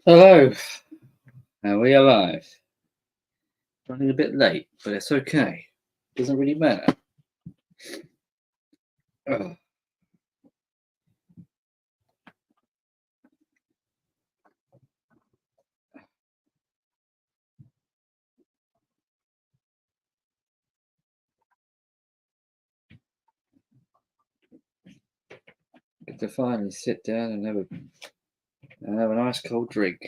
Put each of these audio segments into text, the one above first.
Hello, are we alive? Running a bit late, but it's okay. Doesn't really matter. Oh, get to finally sit down and have a nice cold drink.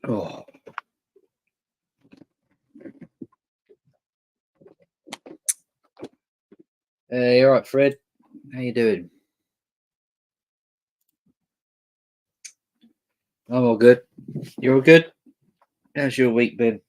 Oh, hey, all right, Fred. How you doing? I'm all good. You're all good? How's your week been?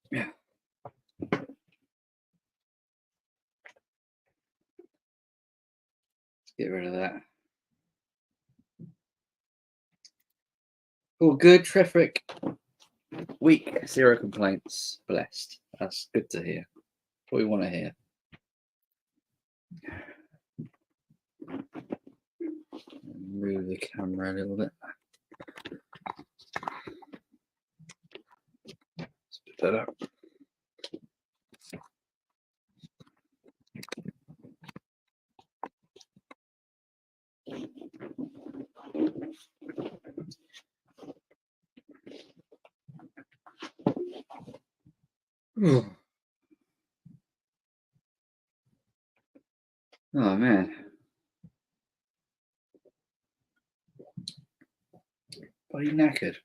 Yeah, let's get rid of that. All good, terrific. Week, zero complaints. Blessed. That's good to hear. What we want to hear. Move the camera a little bit. Let's put that up. Oh man, bloody knackered.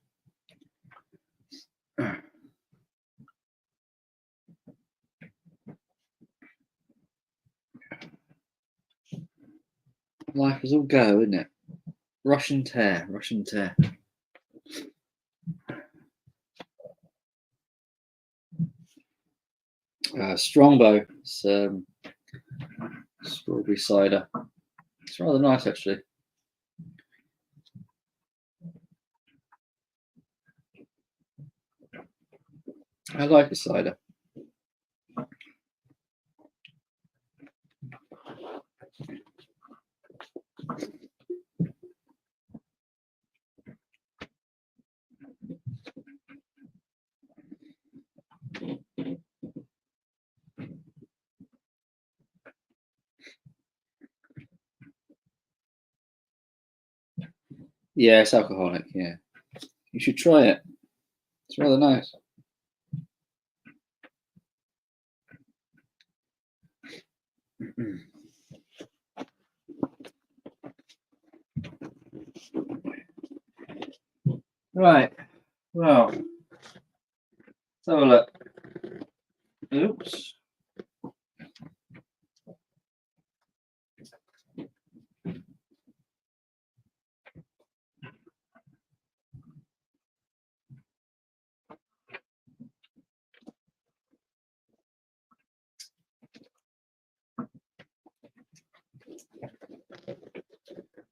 Life is all go, isn't it? Russian tear, Russian tear. Strongbow. It's strawberry cider. It's rather nice, actually. I like the cider. Yeah, it's alcoholic. Yeah, you should try it. It's rather nice. Right. Well, let's have a look. Oops.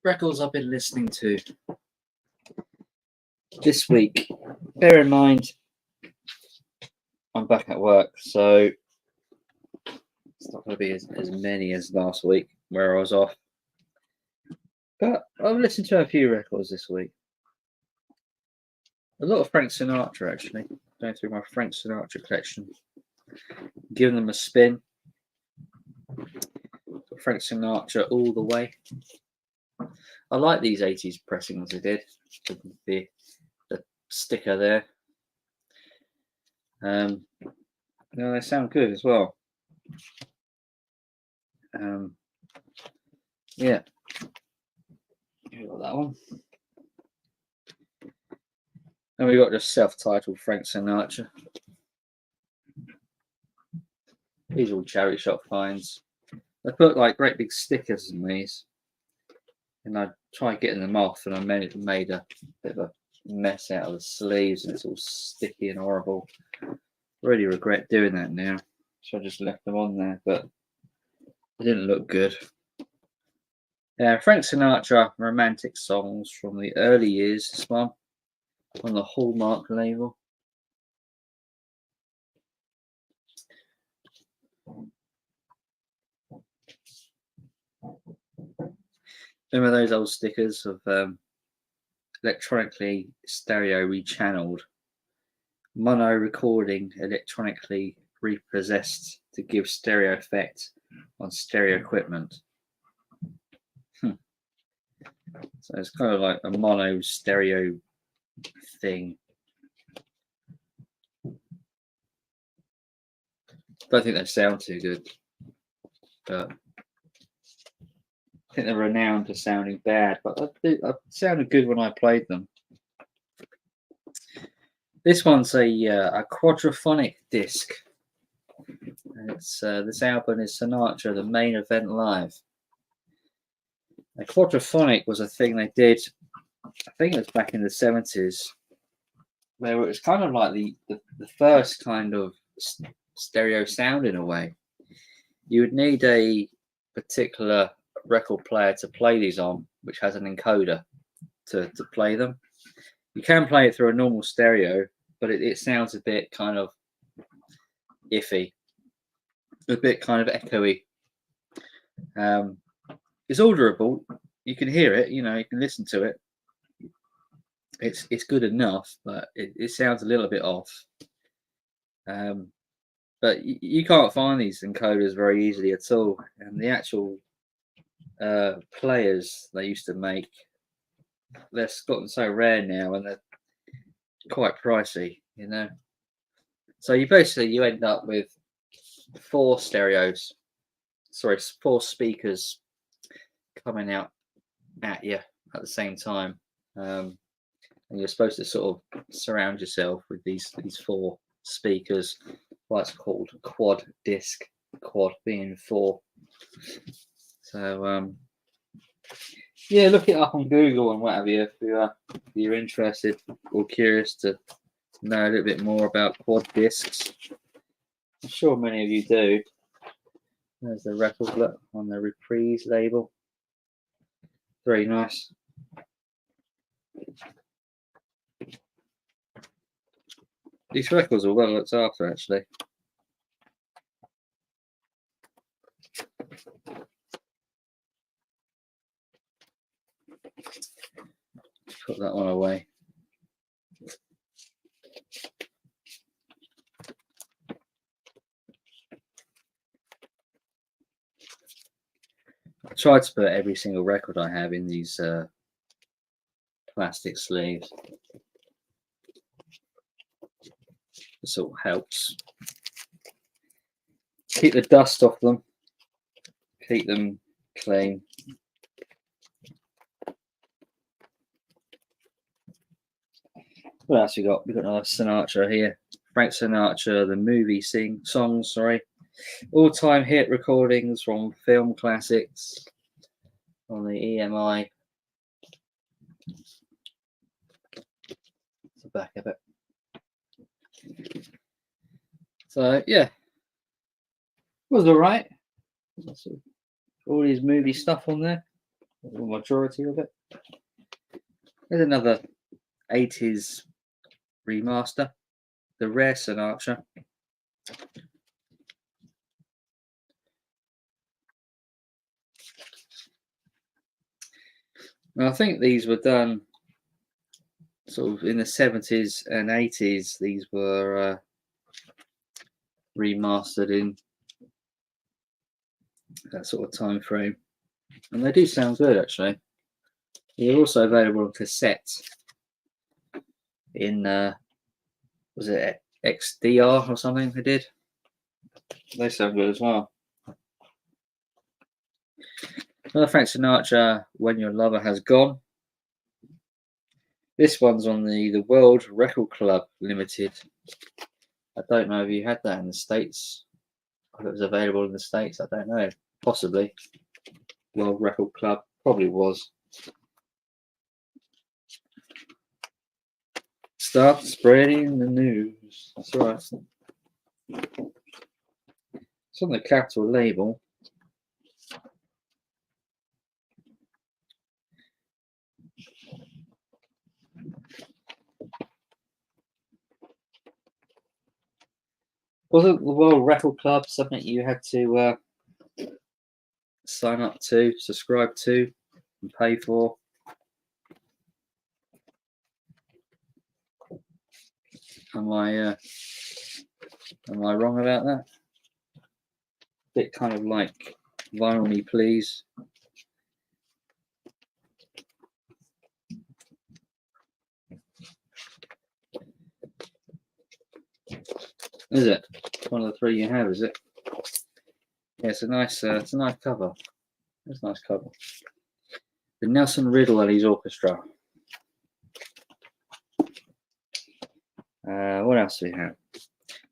Records I've been listening to this week. Bear in mind, I'm back at work, so it's not going to be as many as last week where I was off. But I've listened to a few records this week. A lot of Frank Sinatra, actually. Going through my Frank Sinatra collection, giving them a spin. Frank Sinatra all the way. I like these 80s pressings they did. The sticker there. They sound good as well. Yeah. You got that one. And we got just self-titled Frank Sinatra. These are all charity shop finds. They put like great big stickers in these, and I tried getting them off, and I made a bit of a mess out of the sleeves, and it's all sticky and horrible. Really regret doing that now. So I just left them on there, but it didn't look good. Frank Sinatra romantic songs from the early years. This one on the Hallmark label. Remember those old stickers of electronically stereo rechanneled, mono recording electronically repossessed to give stereo effect on stereo equipment? So it's kind of like a mono stereo thing. Don't think they sound too good, but I think they're renowned for sounding bad, but they sounded good when I played them. This one's a quadraphonic disc. And it's this album is Sinatra, The Main Event Live. A quadraphonic was a thing they did, I think it was back in the 70s, where it was kind of like the first kind of stereo sound in a way. You would need a particular record player to play these on, which has an encoder to play them. You can play it through a normal stereo, but it sounds a bit kind of iffy, a bit kind of echoey. It's orderable. You can hear it, you can listen to it. It's good enough, but it sounds a little bit off. But you can't find these encoders very easily at all. And the actual players they used to make, they've gotten so rare now, and they're quite pricey, So you end up with four speakers coming out at you at the same time, and you're supposed to sort of surround yourself with these four speakers. What's called quad disc, quad being four. So yeah, look it up on Google and whatever if you're interested or curious to know a little bit more about quad discs. I'm sure many of you do. There's the record look on the Reprise label. Very nice. These records are well looked after, actually. Put that one away. I tried to put every single record I have in these plastic sleeves. This all helps. Keep the dust off them. Keep them clean. What else we got? We've got another Sinatra here. Frank Sinatra, the movie songs, all-time hit recordings from film classics on the EMI. It's the back of it. So yeah, it was all right. All these movie stuff on there, the majority of it. There's another 80s remaster, the Rare Sinatra. And I think these were done sort of in the 70s and 80s. These were remastered in that sort of time frame, and they do sound good actually. They're also available on cassette in was it XDR or something they did. They sound good as well. Another Frank Sinatra, When Your Lover Has Gone. This one's on the World Record Club Limited. I don't know if you had that in the States. If it was available in the States, I don't know. Possibly. World Record Club probably was. Start spreading the news. That's right. It's on the Capitol label. Wasn't the World Record Club something you had to sign up to, subscribe to, and pay for? Am I wrong about that? Bit kind of like Vinyl Me Please. Is it one of the three you have? Is it? Yeah, it's a nice cover. It's a nice cover. The Nelson Riddle and his orchestra. What else do we have?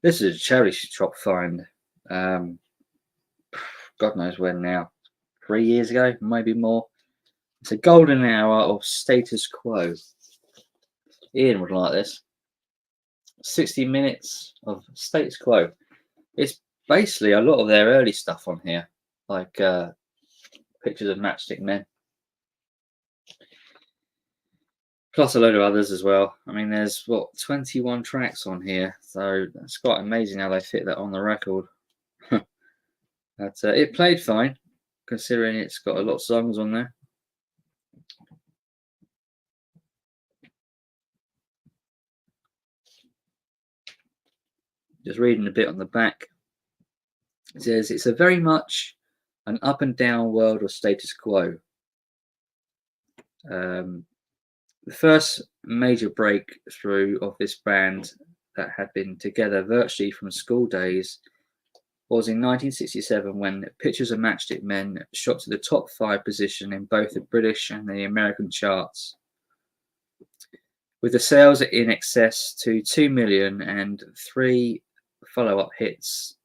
This is a charity shop find. God knows when now. 3 years ago, maybe more. It's a golden hour of Status Quo. Ian would like this. 60 minutes of Status Quo. It's basically a lot of their early stuff on here, like pictures of Matchstick Men. Plus a load of others as well. I mean, there's 21 tracks on here, so it's quite amazing how they fit that on the record. But it played fine, considering it's got a lot of songs on there. Just reading a bit on the back. It says it's a very much an up and down world of Status Quo. The first major breakthrough of this band that had been together virtually from school days was in 1967 when Pictures of Matchstick Men shot to the top 5 position in both the British and the American charts. With the sales in excess to 2 million and 3 follow-up hits,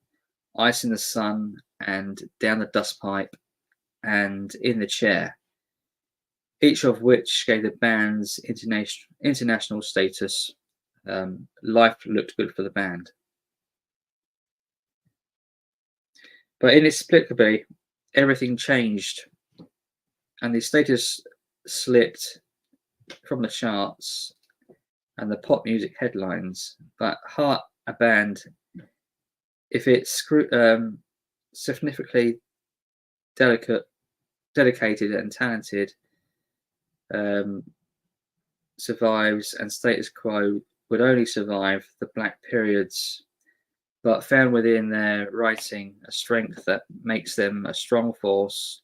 Ice in the Sun and Down the Dustpipe and In the Chair, each of which gave the band's international status. Life looked good for the band. But inexplicably, everything changed and the status slipped from the charts and the pop music headlines. But Heart, a band, if it's significantly dedicated and talented, survives, and Status Quo would only survive the black periods, but found within their writing a strength that makes them a strong force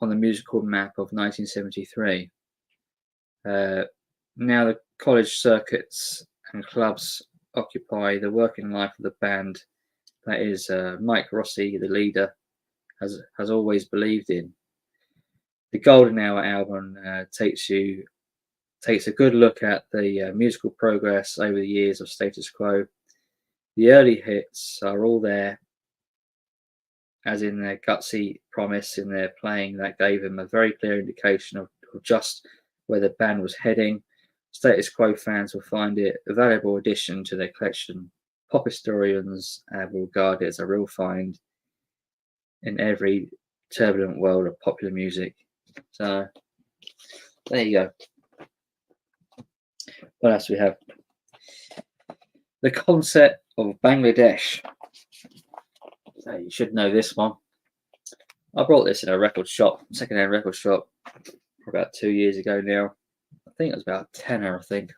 on the musical map of 1973. Now the college circuits and clubs occupy the working life of the band that is Mike Rossi, the leader, has always believed in. The Golden Hour album takes a good look at the musical progress over the years of Status Quo. The early hits are all there, as in their gutsy promise in their playing that gave them a very clear indication of just where the band was heading. Status Quo fans will find it a valuable addition to their collection. Pop historians will regard it as a real find in every turbulent world of popular music. So there you go. What else do we have? The Concert of Bangladesh. So you should know this one. I brought this in a record shop, second-hand record shop, about 2 years ago now. I think it was about a tenner, I think,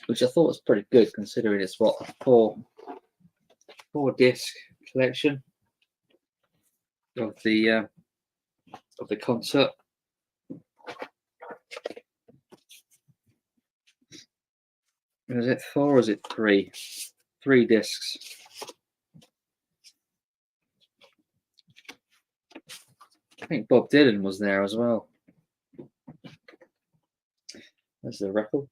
which I thought was pretty good considering it's a four disc collection of the concert. Is it 4 or is it 3? 3 discs. I think Bob Dylan was there as well. There's the record.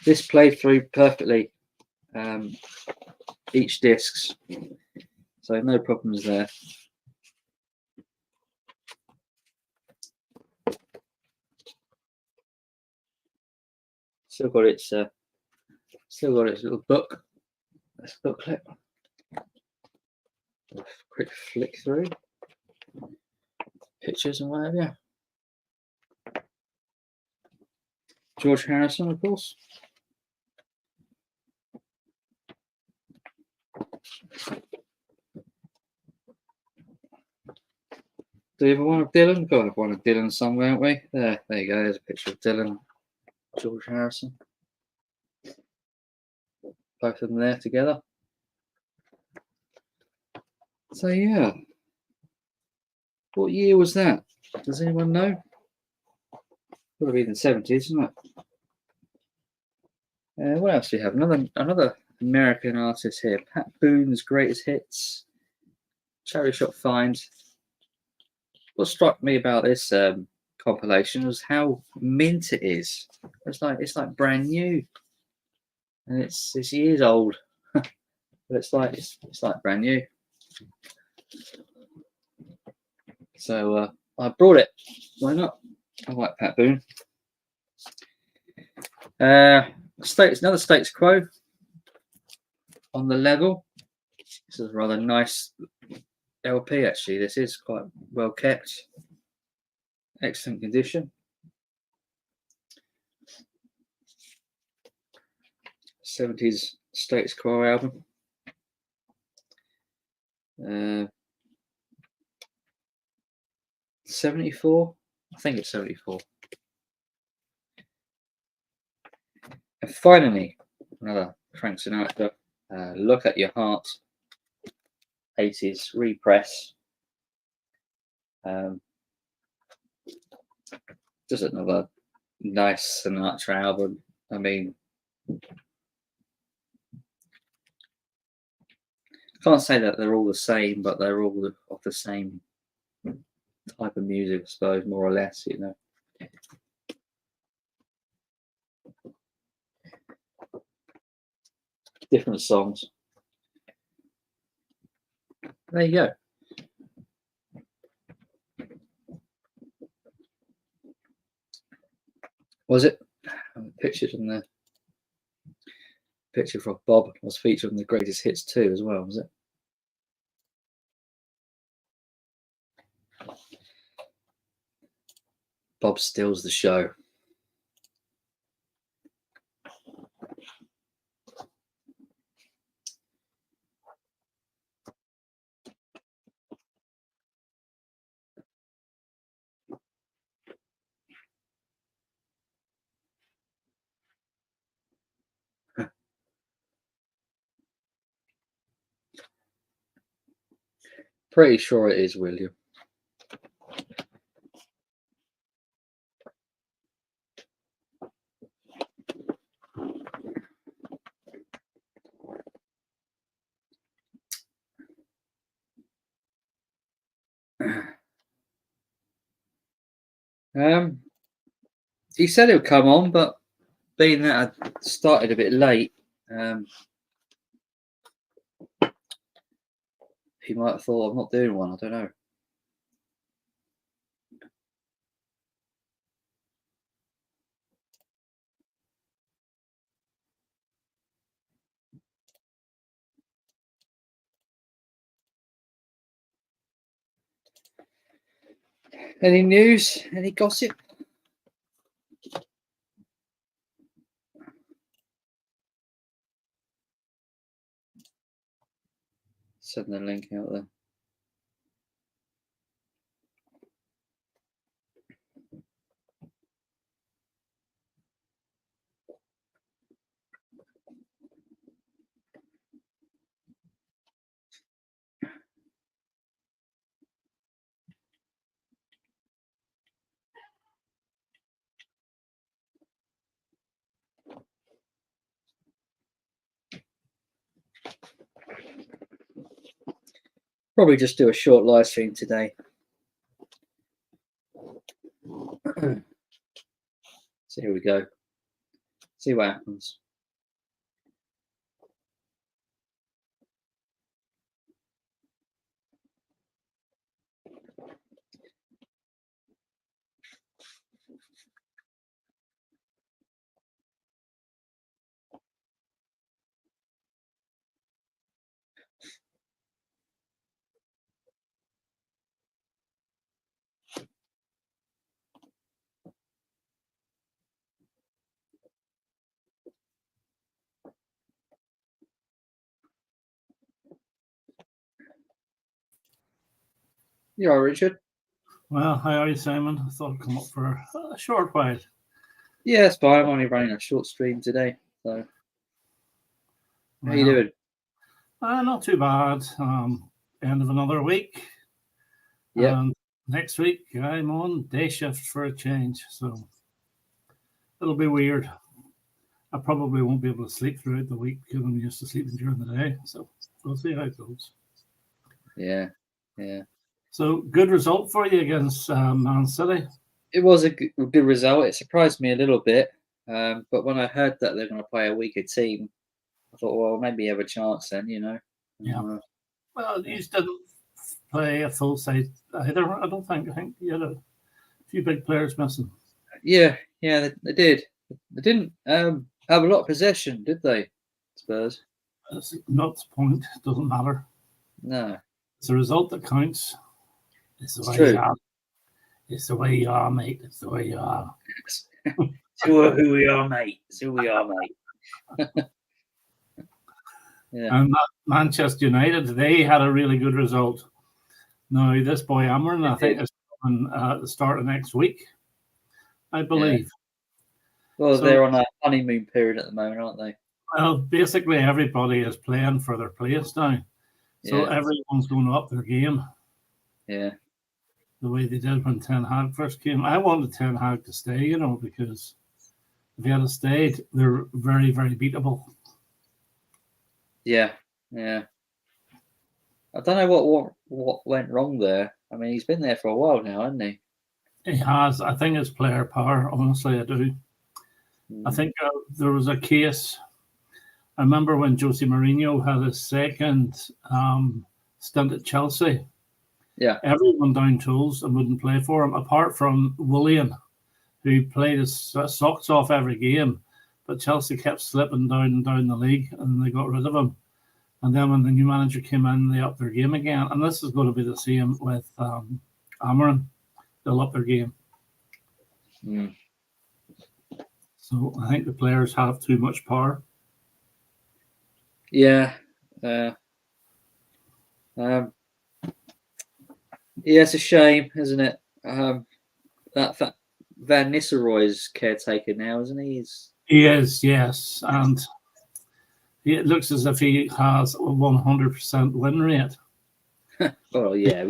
This played through perfectly, each discs, so no problems there. Still got its Still got its little book. This booklet. Quick flick through. Pictures and whatever. George Harrison, of course. Do you have one of Dylan? We've got to have one of Dylan somewhere, haven't we? There you go. There's a picture of Dylan, George Harrison. Both of them there together. So yeah. What year was that? Does anyone know? Would have been the 70s, isn't it? What else do we have? Another American artist here. Pat Boone's Greatest Hits. Charity Shop Find. What struck me about this compilation was how mint it is. It's like brand new, and it's years old, but it's like brand new. So I brought it. Why not? I like Pat Boone. Another Status Quo on the level. This is a rather nice LP actually. This is quite well kept. Excellent condition. 70s Status Quo album. 74? I think it's 74. And finally, another Frank Sinatra, Look at Your Heart, 80s repress. Just another nice Sinatra album. I mean, can't say that they're all the same, but they're all of the same type of music, I suppose, more or less, you know. Different songs. There you go. Was it? Pictures on the picture from Bob was featured on the Greatest Hits too, as well, was it? Bob steals the show. Pretty sure it is, William. He said he'll come on, but being that I started a bit late, he might have thought I'm not doing one. I don't know. Any news? Any gossip? Send the link out there. Probably just do a short live stream today. So here we go. See what happens. You all right, Richard? Well, how are you, Simon? I thought I'd come up for a short while. Yeah, it's fine. I'm only running a short stream today. So, how you doing? Not too bad. End of another week. Yeah. And next week, I'm on day shift for a change. So, it'll be weird. I probably won't be able to sleep throughout the week because I'm used to sleeping during the day. So, we'll see how it goes. Yeah. So, good result for you against Man City. It was a good result. It surprised me a little bit. But when I heard that they're going to play a weaker team, I thought, well, maybe you have a chance then, Yeah. Well, you didn't play a full side either, I don't think. I think you had a few big players missing. Yeah, they did. They didn't have a lot of possession, did they, Spurs? That's not the point. It doesn't matter. No. It's the result that counts. It's It's true. It's the way you are, mate. It's the way you are. It's who we are, mate. It's who we are, mate. Yeah. And Manchester United, they had a really good result. Now, this boy Amarin, I think, is coming at the start of next week, I believe. Yeah. Well, they're on a honeymoon period at the moment, aren't they? Well, basically, everybody is playing for their place now. So everyone's going to up their game. Yeah. The way they did when Ten Hag first came. I wanted Ten Hag to stay, because if he had stayed, they're very, very beatable. Yeah. I don't know what went wrong there. I mean, he's been there for a while now, hasn't he? He has. I think it's player power. Honestly, I do. I think there was a case. I remember when Jose Mourinho had his second stint at Chelsea. Yeah. Everyone down tools and wouldn't play for him, apart from Willian, who played his socks off every game. But Chelsea kept slipping down the league, and they got rid of him. And then when the new manager came in, they upped their game again. And this is going to be the same with Amarin. They'll up their game. Mm. So I think the players have too much power. Yeah. It's a shame, isn't it? That Van Nistelrooy's caretaker now, isn't he? He is, yes. And it looks as if he has a 100% win rate. Oh, yeah.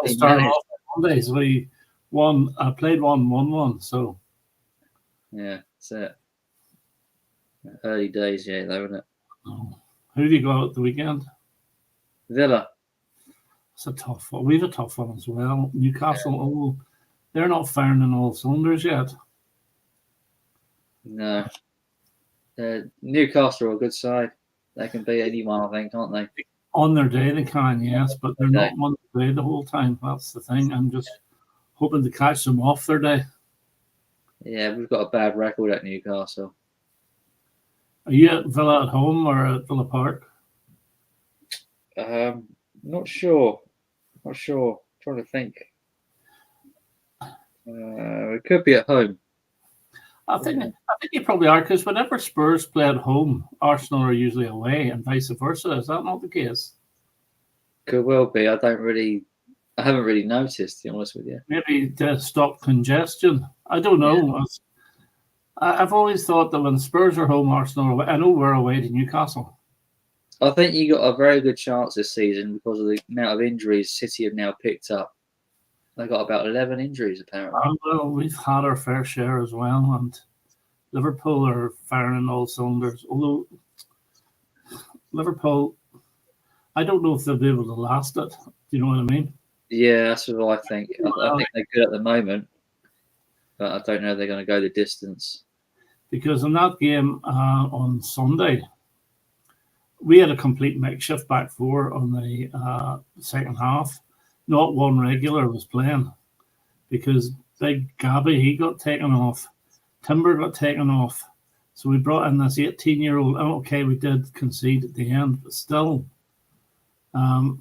He's started off on Monday, so he played 1-1-1. So, yeah, that's it. Early days, though, isn't it? Oh. Who have you got at the weekend? Villa. It's a tough one. We have a tough one as well. Newcastle, they're not firing in all cylinders yet. No. Newcastle are a good side. They can beat anyone, I think, can't they? On their day, they can, yes, but they're not on their day the whole time. That's the thing. I'm just hoping to catch them off their day. Yeah, we've got a bad record at Newcastle. Are you at Villa at home or at Villa Park? Not sure. I'm trying to think. We could be at home. I think you probably are, because whenever Spurs play at home, Arsenal are usually away, and vice versa. Is that not the case? Could well be. I haven't really noticed, to be honest with you. Maybe to stop congestion. I don't know. Yeah. I've always thought that when Spurs are home, Arsenal are away. I know we're away to Newcastle. I think you got a very good chance this season because of the amount of injuries City have now picked up. They got about 11 injuries, apparently. Well, we've had our fair share as well, and Liverpool are firing in all cylinders. Although Liverpool, I don't know if they'll be able to last it. Do you know what I mean? Yeah, that's what I think. I think they're good at the moment, but I don't know if they're going to go the distance. Because in that game on Sunday, we had a complete makeshift back four on the second half. Not one regular was playing because Big Gabby, he got taken off. Timber got taken off. So we brought in this 18-year-old. Okay, we did concede at the end, but still, we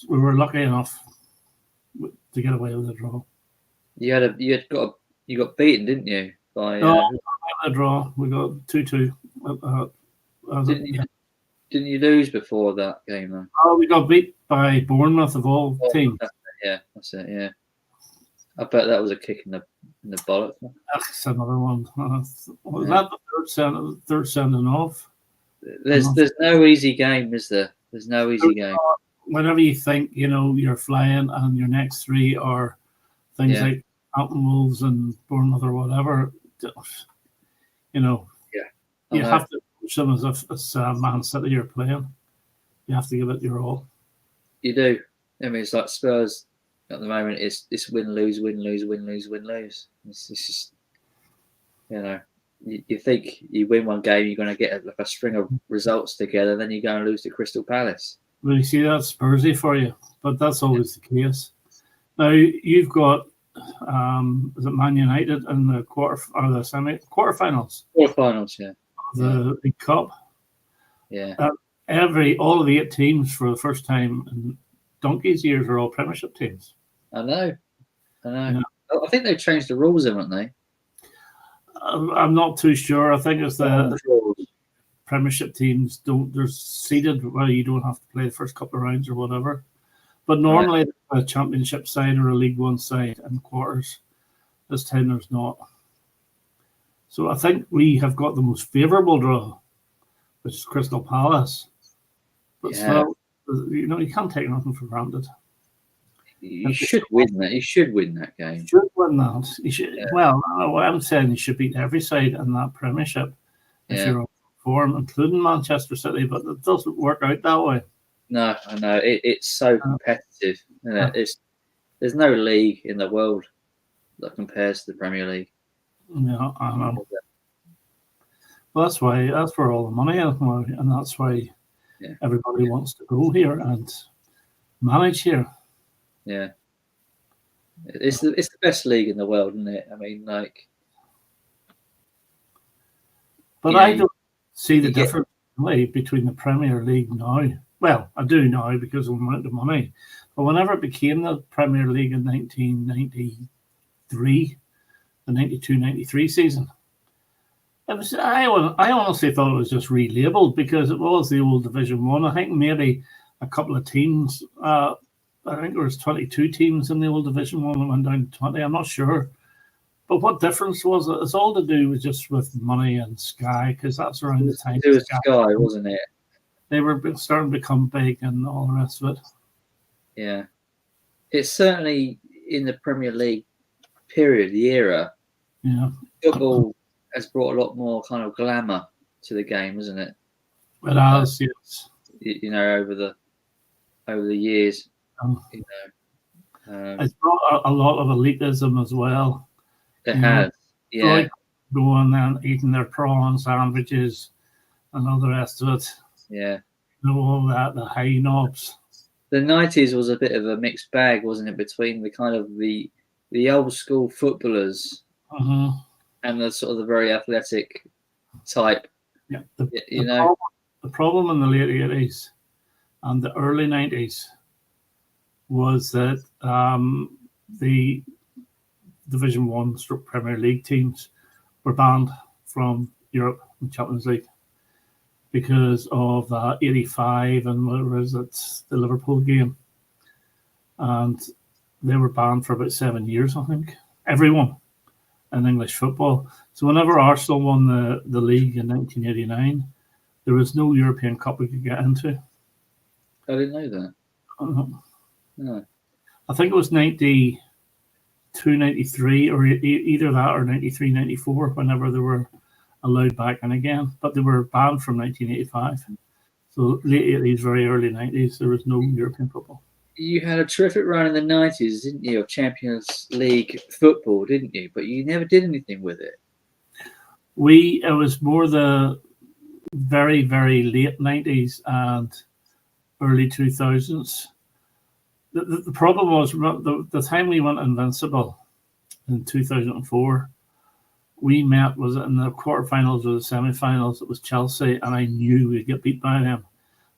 were lucky enough to get away with a draw. You got beaten, didn't you? By a draw. We got 2-2. Didn't Didn't you lose before that game though? Oh, we got beat by Bournemouth of all teams. That's it. Yeah, I bet that was a kick in the bollock. That's another one. Was that the third sending off? There's no easy game, is there? There's no easy game. Whenever you think you're flying, and your next three are things like Alton Wolves and Bournemouth or whatever, you have to approach them as if it's Man City you're playing. You have to give it your all. You do. I mean, it's like Spurs at the moment. It's win lose win lose win lose win lose. It's just you think you win one game, you're going to get a string of results together, then you go and lose to Crystal Palace. Well, you see, that's Spursy for you, but that's always the case. Now you've got is it Man United in the quarterfinals? Quarterfinals, yeah. The League Cup. Yeah. All of the 8 teams for the first time in donkey's years are all Premiership teams. I know. Yeah. I think they've changed the rules, haven't they? I'm not too sure. I think it's the Premiership teams they're seeded where you don't have to play the first couple of rounds or whatever. But normally a Championship side or a League One side in quarters. This time there's not. So I think we have got the most favourable draw, which is Crystal Palace. But still, you can't take nothing for granted. You should win that. You should win that game. You should win that. You should. Yeah. Well, I'm saying you should beat every side in that Premiership if you're on form, including Manchester City. But it doesn't work out that way. No, I know. It's so competitive. Isn't it? There's no league in the world that compares to the Premier League. Yeah, I know. Well, that's where all the money is, and that's why everybody wants to go here and manage here. Yeah, it's the best league in the world, isn't it? I mean, like. But I don't see the difference between the Premier League now. Well, I do now because of the amount of money. But whenever it became the Premier League in 1993, the 92-93 season, it was. I honestly thought it was just relabeled because it was the old Division 1. I think maybe a couple of teams. I think there was 22 teams in the old Division 1 and went down to 20. I'm not sure. But what difference was it? It's all to do with just with money and Sky, because that's around the time. It was Sky, wasn't it? They were starting to become big and all the rest of it. Yeah. It's certainly in the Premier League period, the era. Yeah. Football has brought a lot more kind of glamour to the game, hasn't it? It has, yes. Over the years. It's brought a lot of elitism as well. It has, like going and eating their prawn sandwiches and all the rest of it. Yeah. All that, the high knobs. The 90s was a bit of a mixed bag, wasn't it, between the kind of the old school footballers and the sort of the very athletic type. Yeah. The problem in the late 80s and the early 90s was that the Division 1 / Premier League teams were banned from Europe and Champions League because of 85 and whatever is it, the Liverpool game. And they were banned for about 7 years, I think. Everyone in English football. So whenever Arsenal won the league in 1989, there was no European Cup we could get into. I didn't know that. No. I think it was 92, 93, or either that or 93, 94, whenever they were allowed back in again. But they were banned from 1985. So late 80s, very early 90s, there was no European football. You had a terrific run in the 90s, didn't you, of Champions League football, didn't you? But you never did anything with it. It was more the very, very late 90s and early 2000s. The problem was the time we went invincible in 2004. We met was in the quarterfinals or the semi-finals. It was Chelsea, and I knew we'd get beat by them.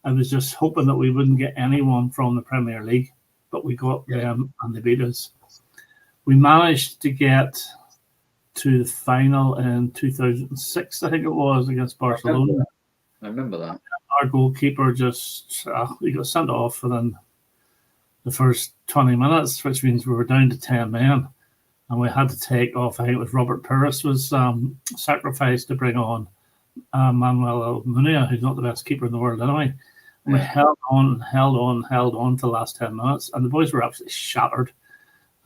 I was just hoping that we wouldn't get anyone from the Premier League, but we got them and they beat us. We managed to get to the final in 2006, I think it was, against Barcelona. I remember that. our goalkeeper just he got sent off within the first 20 minutes, which means we were down to 10 men, and we had to take off. I think it was Robert Pires was sacrificed to bring on Manuel Almunia, who's not the best keeper in the world anyway. And we held on to the last 10 minutes, and the boys were absolutely shattered.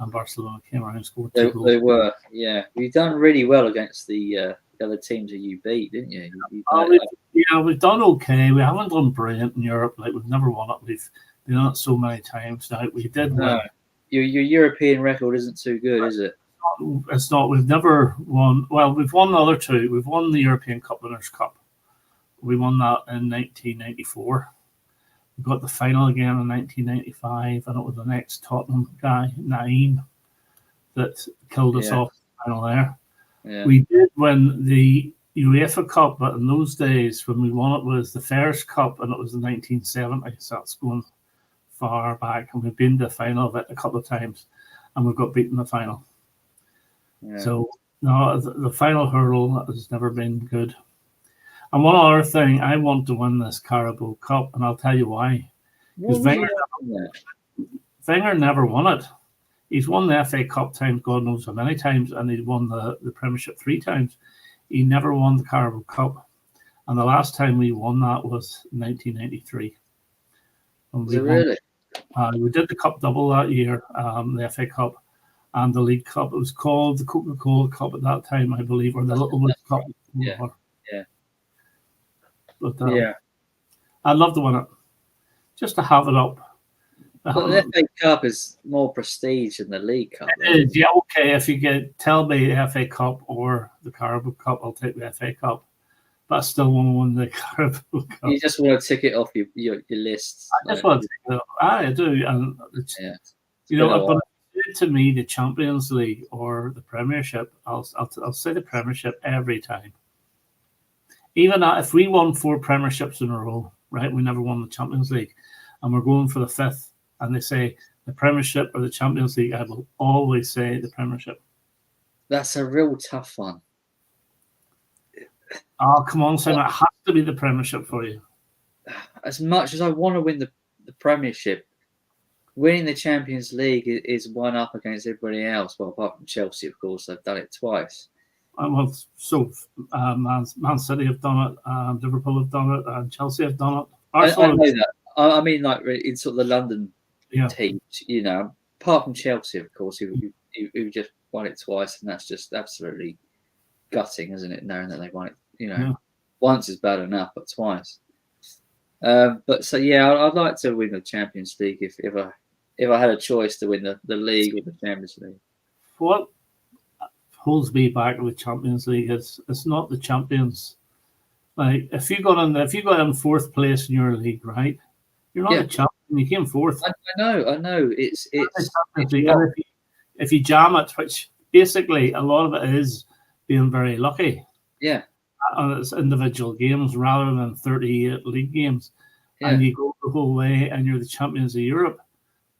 And Barcelona came around and scored 2 goals. They were, yeah. You've done really well against the other teams that you beat, didn't you? We've done okay. We haven't done brilliant in Europe. Like, we've never won it. We've been on it so many times now. We did win. Your European record isn't too good, is it? It's not. We've never won. Well, we've won the other 2. We've won the European Cup Winners' Cup. We won that in 1994. We got the final again in 1995, and it was the next Tottenham guy, Naeem, that killed us off the final there. Yeah. We did win the UEFA Cup, but in those days, when we won it, was the Fairs Cup, and it was in 1970. So that's going far back, and we've been to the final of it a couple of times, and we've got beaten in the final. Yeah. So no, the final hurdle has never been good. And one other thing, I want to win this Carabao Cup, and I'll tell you why. Because Wenger never won it. He's won the FA Cup times, God knows how many times, and he's won the Premiership 3 times. He never won the Carabao Cup. And the last time we won that was 1993. Really? We did the Cup double that year, the FA Cup and the League Cup. It was called the Coca-Cola Cup at that time, I believe, or the Littlewood Cup. Yeah. But I'd love to win it, just to have it up. But the FA Cup is more prestige than the League Cup. It is, yeah, okay. If you tell me the FA Cup or the Carabao Cup, I'll take the FA Cup. But I still want to win the Carabao Cup. You just want to tick it off your lists. I just want to tick it off. I do. And but to me, the Champions League or the Premiership, I'll say the Premiership every time. Even if we won 4 Premierships in a row, right? We never won the Champions League, and we're going for the 5th, and they say the Premiership or the Champions League, I will always say the Premiership. That's a real tough one. Oh, come on, Simon. It has to be the Premiership for you. As much as I want to win the Premiership, winning the Champions League is one up against everybody else. Well, apart from Chelsea, of course, they've done it twice. Man City have done it, Liverpool have done it, and Chelsea have done it. I know that. I mean, like in sort of the London teams, apart from Chelsea, of course, who just won it twice, and that's just absolutely gutting, isn't it? Knowing that they won it, once is bad enough, but twice. But so I'd like to win the Champions League if I had a choice to win the league or the Champions League. What holds me back with Champions League is it's not the champions. Like if you got in 4th place in your league, right? You're not a champion. You came 4th. I know. It's if you jam it, which basically a lot of it is being very lucky. Yeah. And it's individual games rather than 38 league games. Yeah. And you go the whole way and you're the champions of Europe.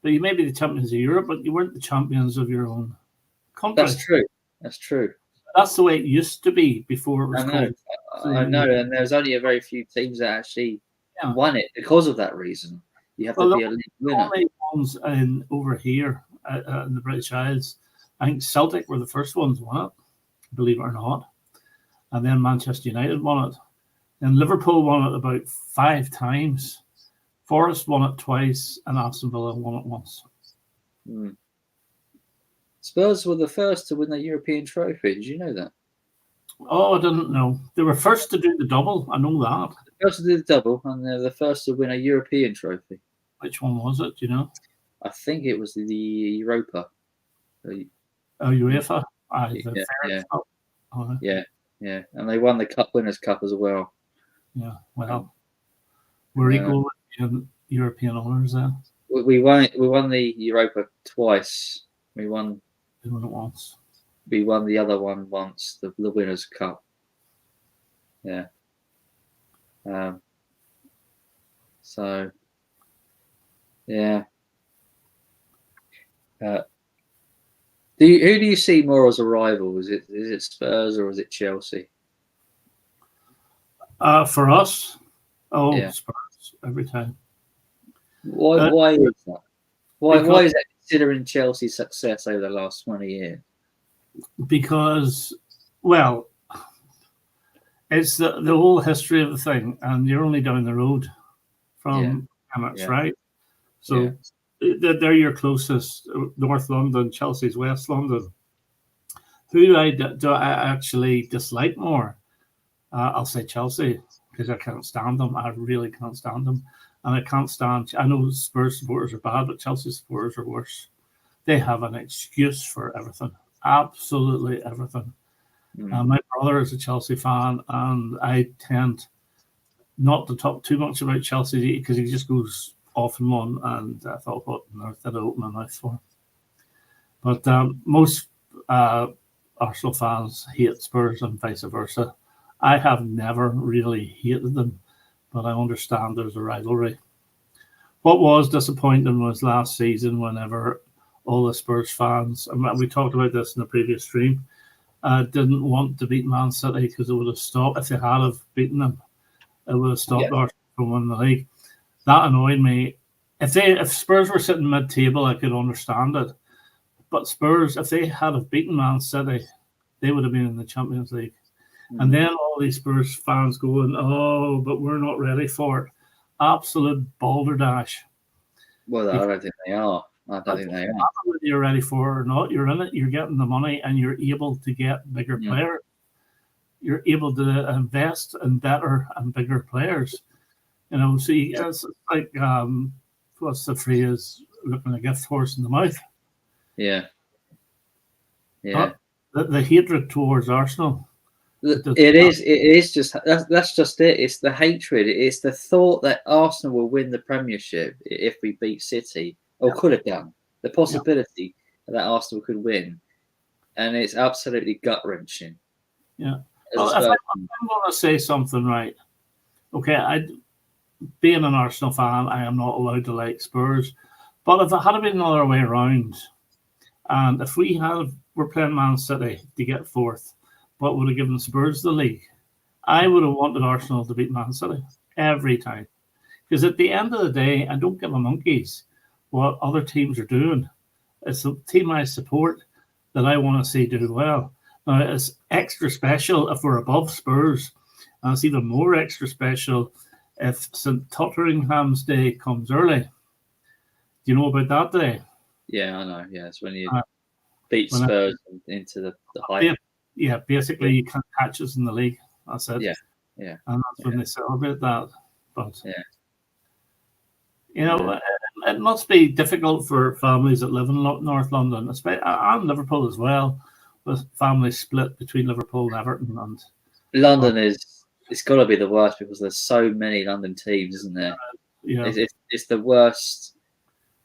But you may be the champions of Europe, but you weren't the champions of your own country. That's true. That's the way it used to be before it was called. I know, and there's only a very few teams that actually won it because of that reason. You have to be a league winner. The only ones over here in the British Isles, I think Celtic were the first ones won it, believe it or not. And then Manchester United won it. And Liverpool won it about 5 times. Forest won it twice, and Aston Villa won it once. Spurs were the first to win the European trophy. Did you know that? Oh, I didn't know. They were first to do the double. I know that. The first to do the double, and they're the first to win a European trophy. Which one was it? Do you know? I think it was the Europa. UEFA? Yeah. And they won the Cup Winners' Cup as well. Yeah, well, we're equal with European honours then. We won the Europa twice. We won it once. We won the other one once, the Winners' Cup. Yeah. So, yeah. Who do you see more as a rival? Is it Spurs or is it Chelsea? For us, Oh, Yeah. Spurs every time. Why is that? Why Because- is that considering Chelsea's success over the last 20 years? Because, well, it's the whole history of the thing, and you're only down the road from Emirates, Yeah. right? So they're your closest. North London, Chelsea's West London. Who do I actually dislike more? I'll say Chelsea, because I can't stand them. I really can't stand them. And I can't stand, I know Spurs supporters are bad, but Chelsea supporters are worse. They have an excuse for everything, absolutely everything. My brother is a Chelsea fan, and I tend not to talk too much about Chelsea because he just goes off and on. And I thought, what on earth did I open my mouth for? But most Arsenal fans hate Spurs and vice versa. I have never really hated them, but I understand there's a rivalry. What was disappointing was last season whenever all the Spurs fans, and we talked about this in the previous stream, didn't want to beat Man City because it would have stopped, if they had have beaten them, it would have stopped Arsenal from winning the league. That annoyed me. If Spurs were sitting mid-table, I could understand it. But Spurs, if they had have beaten Man City, they would have been in the Champions League. And then all these Spurs fans going, oh, but we're not ready for it. Absolute balderdash. Well, I don't think they are. I don't think they are. Whether you're ready for it or not, you're in it, you're getting the money, and you're able to get bigger players. You're able to invest in better and bigger players. You know, see, it's like, what's the phrase, looking a gift horse in the mouth. Yeah. Yeah. But the hatred towards Arsenal. It is just that's just it. It's the hatred. It's the thought that Arsenal will win the Premiership if we beat City, or could have done. The possibility that Arsenal could win, and it's absolutely gut wrenching. Yeah. Well, if I'm going to say something right, okay, being an Arsenal fan, I am not allowed to like Spurs, but if it had been another way around, and if we're playing Man City to get fourth, but would have given Spurs the league, I would have wanted Arsenal to beat Man City every time. Because at the end of the day, I don't give a monkeys what other teams are doing. It's the team I support that I want to see do well. Now, it's extra special if we're above Spurs, and it's even more extra special if St. Totteringham's Day comes early. Do you know about that day? Yeah, I know. Yeah, it's when you beat Spurs into the height. Yeah, basically you can't catch us in the league. That's it. Yeah. And that's when they celebrate that. But you know, it must be difficult for families that live in North London, and Liverpool as well, with families split between Liverpool and Everton. And London it's got to be the worst because there's so many London teams, isn't there? Yeah, it's the worst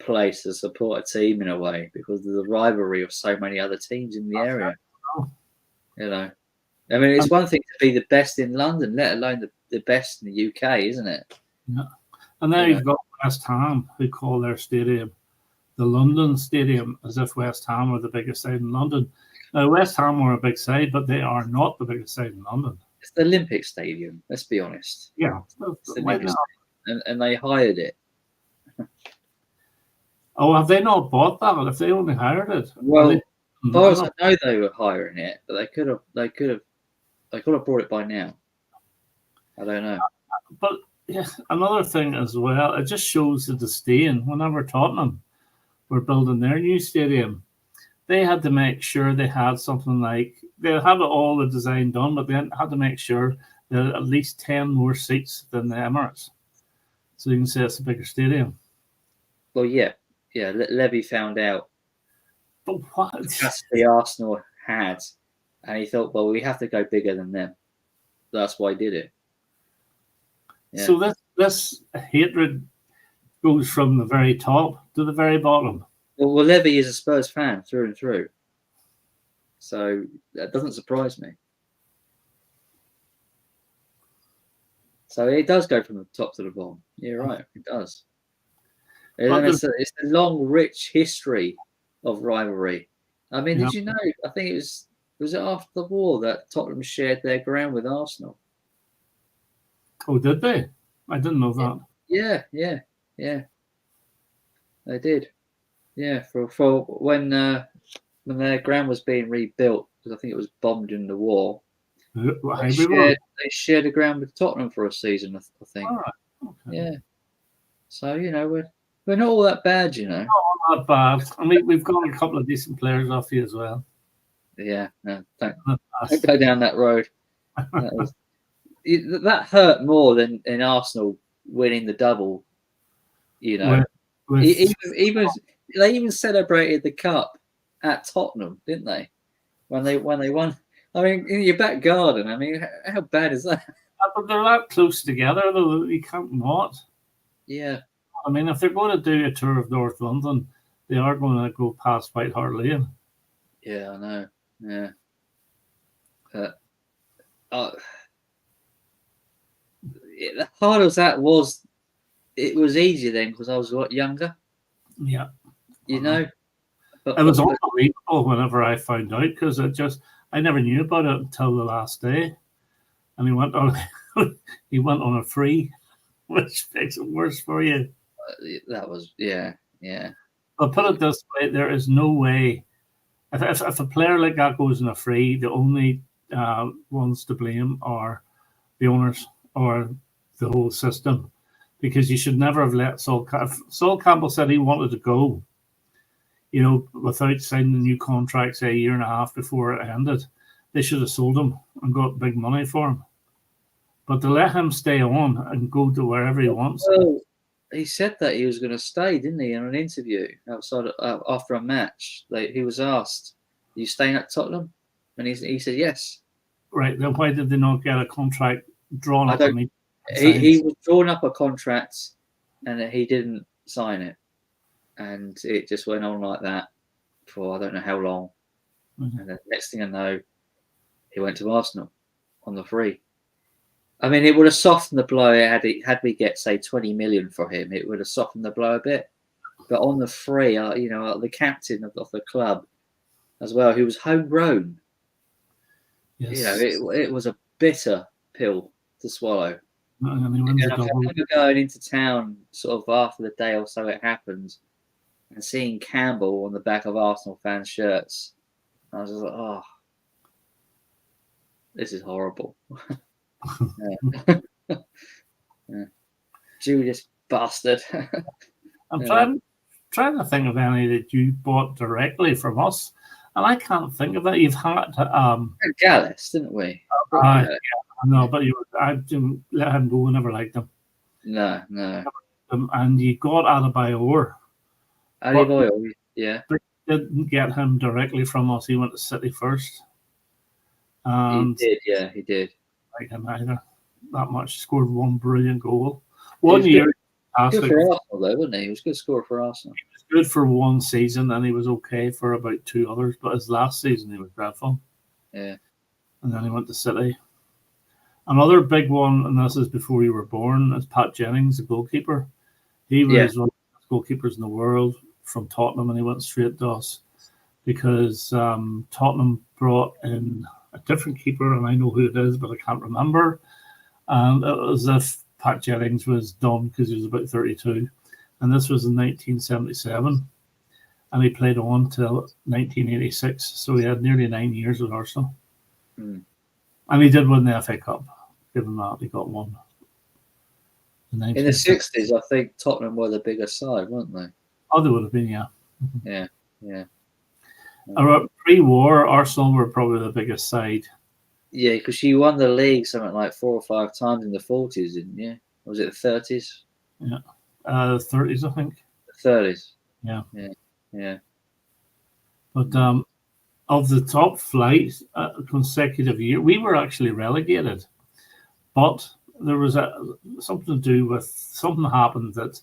place to support a team in a way because there's a rivalry of so many other teams in the area. You know, I mean, it's one thing to be the best in London, let alone the best in the UK, isn't it? Yeah. And now you've got West Ham, who call their stadium the London Stadium, as if West Ham were the biggest side in London. Now, West Ham are a big side, but they are not the biggest side in London. It's the Olympic Stadium, let's be honest. Yeah. It's the Olympic Stadium, and they hired it. Oh, have they not bought that? If they only hired it? Well, I know they were hiring it, but they could have brought it by now. I don't know. But yeah, another thing as well, it just shows the disdain. Whenever Tottenham were building their new stadium, they had to make sure they had something like, they had all the design done, but they had to make sure they had at least 10 more seats than the Emirates. So you can say it's a bigger stadium. Well, yeah. Levy found out but what the Arsenal had, and he thought, well, we have to go bigger than them. That's why he did it. Yeah. So this hatred goes from the very top to the very bottom. Well, Levy is a Spurs fan through and through, so that doesn't surprise me. So it does go from the top to the bottom. You're right, it does. And it's a long, rich history of rivalry. I mean, did you know? I think it was it after the war that Tottenham shared their ground with Arsenal. Oh, did they? I didn't know that. Yeah. They did. Yeah, for when their ground was being rebuilt, because I think it was bombed in the war. They shared the ground with Tottenham for a season, I think. All right. Okay. Yeah. So we're not all that bad, Not bad. I mean, we've got a couple of decent players off you as well. Yeah. No, don't go down that road. That hurt more than in Arsenal winning the double. Even they even celebrated the cup at Tottenham, didn't they? When they won. I mean, in your back garden. I mean, how bad is that? But they're that close together, though. You can't not. Yeah. I mean, if they're going to do a tour of North London, they are going to go past White Hart Lane. Yeah, I know. Yeah. The hard as that was, it was easier then because I was younger. Yeah. But it was unbelievable whenever I found out, because I never knew about it until the last day. And he went on a free, which makes it worse for you. That was, yeah. I'll put it this way: there is no way if a player like that goes on a free, the only ones to blame are the owners or the whole system, because you should never have let Sol Campbell said he wanted to go, without signing the new contract, say a year and a half before it ended. They should have sold him and got big money for him. But to let him stay on and go to wherever he wants. Well, he said that he was going to stay, didn't he, in an interview outside after a match? Like, he was asked, "Are you staying at Tottenham?" And he said yes. Right. Then why did they not get a contract drawn up? He was drawn up a contract, and he didn't sign it, and it just went on like that for I don't know how long. Mm-hmm. And the next thing I know, he went to Arsenal on the free. I mean, it would have softened the blow had we get, say, 20 million for him. It would have softened the blow a bit. But on the free, the captain of the club as well, who was homegrown, yes. It was a bitter pill to swallow. I remember going into town sort of after the day or so it happened and seeing Campbell on the back of Arsenal fans' shirts. I was just like, oh, this is horrible. Yeah. Judas bastard. I'm trying to think of any that you bought directly from us, and I can't think of it. You've had Gallus, didn't we? No, but I didn't let him go. I never liked him. No. And you got Adebayor. Yeah. But didn't get him directly from us. He went to City first. And he did. Like him either that much. Scored one brilliant goal. 1 year. Good for Arsenal, though, wasn't he? He was a good scorer for Arsenal. He was good for one season, and he was okay for about 2 others. But his last season, he was dreadful. Yeah. And then he went to City. Another big one, and this is before you were born, is Pat Jennings, the goalkeeper. He was one of the best goalkeepers in the world from Tottenham, and he went straight to us because Tottenham brought in a different keeper, and I know who it is, but I can't remember. And it was as if Pat Jennings was done because he was about 32. And this was in 1977. And he played on till 1986. So he had nearly 9 years with Arsenal. Mm. And he did win the FA Cup. Given that, he got one. In the 60s, I think Tottenham were the bigger side, weren't they? Oh, they would have been, yeah. Yeah. Pre-war, Arsenal were probably the biggest side. Yeah, because you won the league something like 4 or 5 times in the 40s, didn't you? Or was it the 30s? Yeah, 30s, I think. The 30s. Yeah. But of the top flight consecutive year, we were actually relegated. But there was something to do with something happened that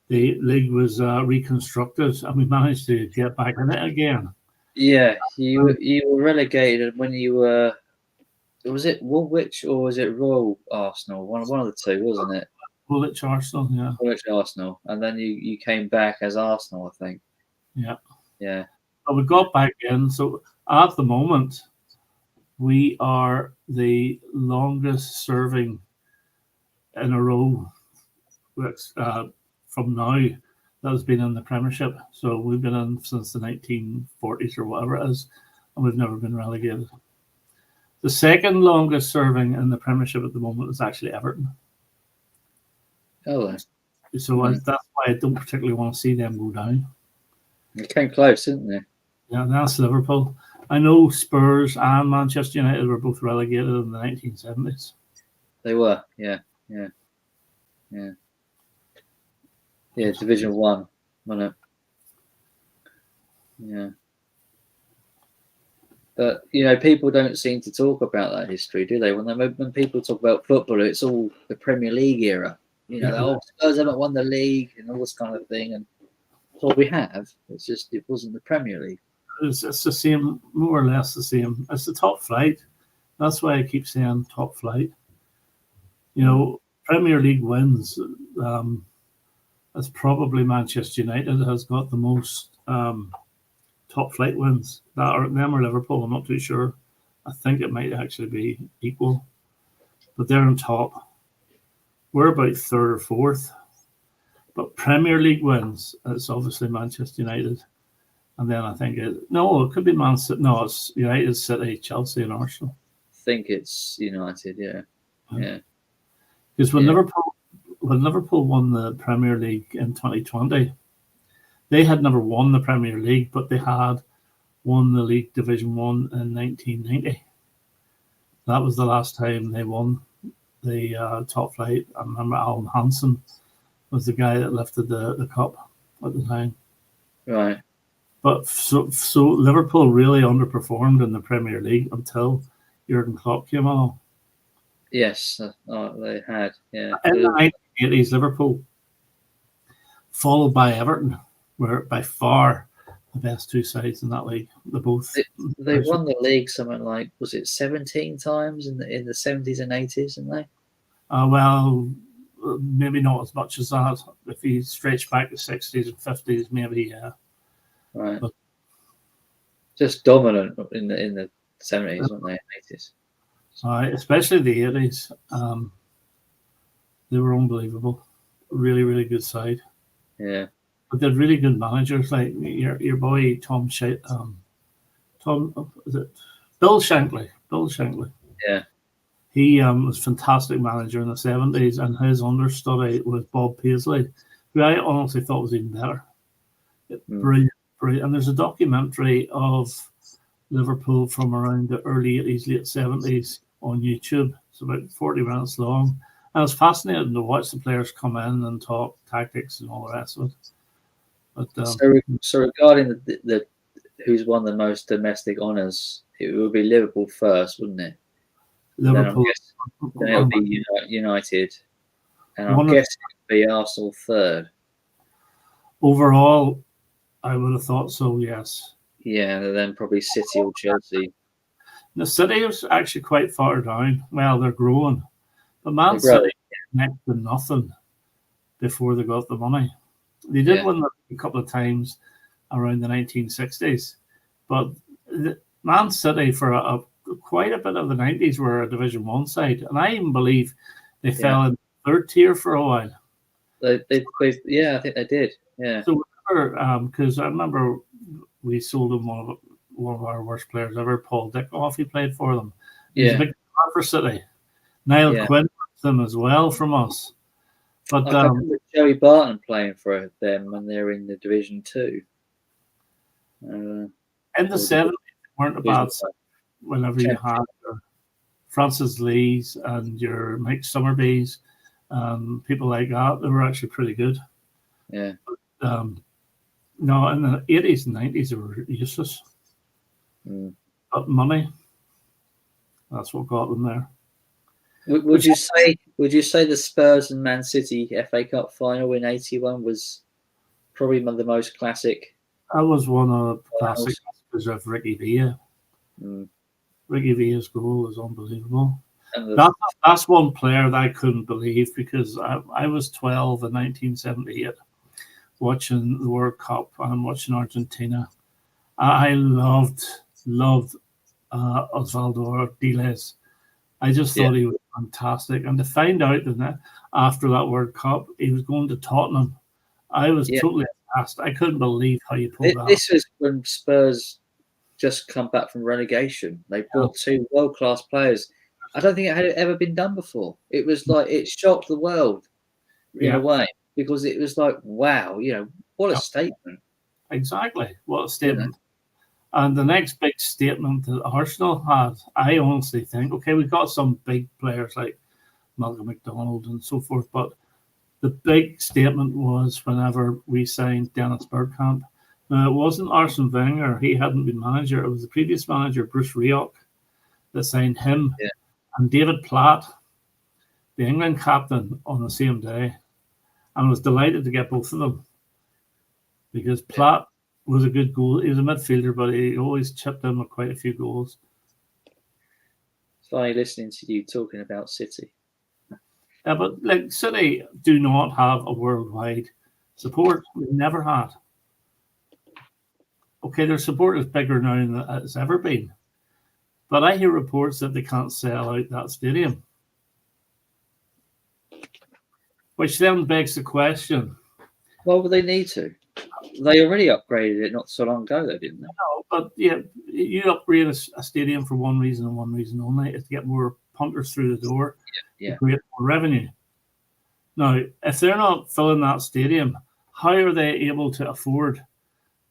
the league was reconstructed, and we managed to get back in it again. Yeah, you were relegated when you were. Was it Woolwich or was it Royal Arsenal? One of the two, wasn't it? Woolwich Arsenal, yeah. Woolwich Arsenal, and then you came back as Arsenal, I think. Yeah. But we got back in. So at the moment, we are the longest serving in a row from now that has been in the Premiership. So we've been in since the 1940s or whatever it is, and we've never been relegated. The second longest serving in the Premiership at the moment is actually Everton. Oh, So that's why I don't particularly want to see them go down. they came close, didn't they? Yeah, and that's Liverpool. I know Spurs and Manchester United were both relegated in the 1970s. They were, yeah. Division 1, wasn't it? Yeah. But people don't seem to talk about that history, do they? When people talk about football, it's all the Premier League era. Spurs haven't won the league and all this kind of thing, and that's all we have. It's just it wasn't the Premier League. It's the same, more or less the same. It's the top flight. That's why I keep saying top flight. Premier League wins. It's probably Manchester United has got the most top flight wins. Them or Liverpool, I'm not too sure. I think it might actually be equal, but they're on top. We're about third or fourth, but Premier League wins. It's obviously Manchester United, and then I think it could be Man City. No, it's United, City, Chelsea, and Arsenal. I think it's United. Yeah. Because when Liverpool won the Premier League in 2020, they had never won the Premier League, but they had won the League Division 1 in 1990. That was the last time they won the top flight. I remember Alan Hansen was the guy that lifted the cup at the time. Right. But so Liverpool really underperformed in the Premier League until Jurgen Klopp came along. Yes, they had. Yeah. In the 1980s, Liverpool, followed by Everton, were by far the best two sides in that league. They won the league something like, was it 17 times in the 70s and 80s, didn't they? Well, maybe not as much as that. If you stretch back to 60s and 50s, maybe, yeah. Right. But just dominant in the 70s, weren't they? 80s. Especially the 80s. They were unbelievable. Really, really good side. Yeah. But they're really good managers, like your boy Tom. Is it Bill Shankly? Bill Shankly. Yeah. He was a fantastic manager in the 70s, and his understudy was Bob Paisley, who I honestly thought was even better. Brilliant. And there's a documentary of Liverpool from around the early 80s, late 70s on YouTube. It's about 40 minutes long. And it's fascinating to watch the players come in and talk tactics and all the rest of it. But, so regarding the who's won the most domestic honours, it would be Liverpool first, wouldn't it? Liverpool. Then it would be United. And I'm guessing it would be Arsenal third. Overall, I would have thought so, yes. Yeah, and then probably City or Chelsea. The City is actually quite far down. Well, they're growing. But Man City next to nothing before they got the money. They did win a couple of times around the 1960s. But Man City, for quite a bit of the 90s, were a Division 1 side. And I even believe they fell in third tier for a while. I think they did. Yeah. So, because I remember we sold them one of our worst players ever, Paul Dickoff. He played for them. He's a big star for City. Niall Quinn was them as well from us. But I remember Joey Barton playing for them when they were in the Division 2. In the 70s, weren't about whenever you had your Francis Lees and your Mike Summerbees, people like that, they were actually pretty good. Yeah. But, no, in the 80s and 90s, they were useless. But money, that's what got them there. Would you say the Spurs and Man City FA Cup final in '81 was probably one of the most classic? That was one of the classics because of Ricky Villa. Ricky Villa's goal was unbelievable. That's one player that I couldn't believe because I was 12 in 1978 watching the World Cup and watching Argentina. I loved Osvaldo Ardiles. I just thought he was fantastic. And to find out that after that World Cup, he was going to Tottenham, I was totally aghast. I couldn't believe how you pulled that off. This was when Spurs just come back from relegation. They brought two world-class players. I don't think it had ever been done before. It was like it shocked the world in a way, because it was like, wow, what a statement. Exactly. What a statement. And the next big statement that Arsenal had, I honestly think, okay, we've got some big players like Malcolm McDonald and so forth, but the big statement was whenever we signed Dennis Bergkamp. Now, it wasn't Arsene Wenger. He hadn't been manager. It was the previous manager, Bruce Rioch, that signed him and David Platt, the England captain, on the same day. And was delighted to get both of them because Platt was a good goal. He was a midfielder, but he always chipped in with quite a few goals. It's funny listening to you talking about City. Yeah, but like City do not have a worldwide support. We've never had. Okay, their support is bigger now than it's ever been. But I hear reports that they can't sell out that stadium. Which then begs the question. Well, they need to. They already upgraded it not so long ago, though, didn't they? No, but you upgrade a stadium for one reason and one reason only, is to get more punters through the door, to create more revenue. Now, if they're not filling that stadium, how are they able to afford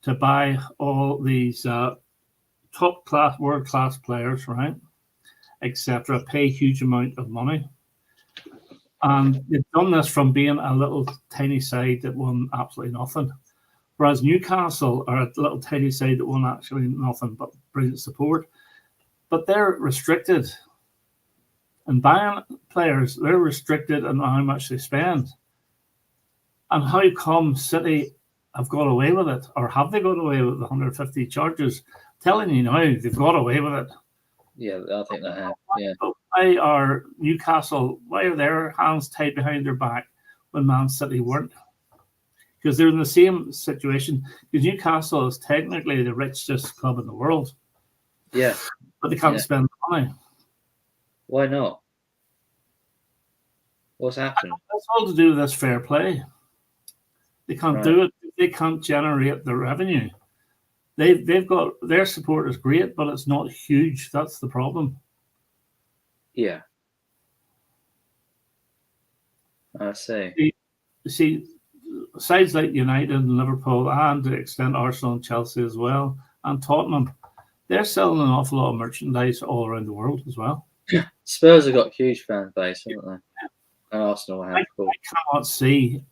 to buy all these top-class, world-class players, right, etc., pay huge amount of money? And they've done this from being a little tiny side that won absolutely nothing. Whereas Newcastle are a little tiny side that won actually nothing but brilliant support. But they're restricted. And buying players, they're restricted in how much they spend. And how come City have got away with it? Or have they got away with the 150 charges? Telling you now, they've got away with it. Yeah, I think they have. Yeah. Why are Newcastle, why are their hands tied behind their back when Man City weren't? Because they're in the same situation. Because Newcastle is technically the richest club in the world. Yeah. But they can't spend money. Why not? What's happened? That's all to do with this fair play. They can't do it. They can't generate the revenue. They've got their support is great, but it's not huge. That's the problem. Yeah. I see. You see, sides like United and Liverpool, and to extent Arsenal and Chelsea as well, and Tottenham, they're selling an awful lot of merchandise all around the world as well. Spurs have got a huge fan base, haven't they? And Arsenal have. I cannot see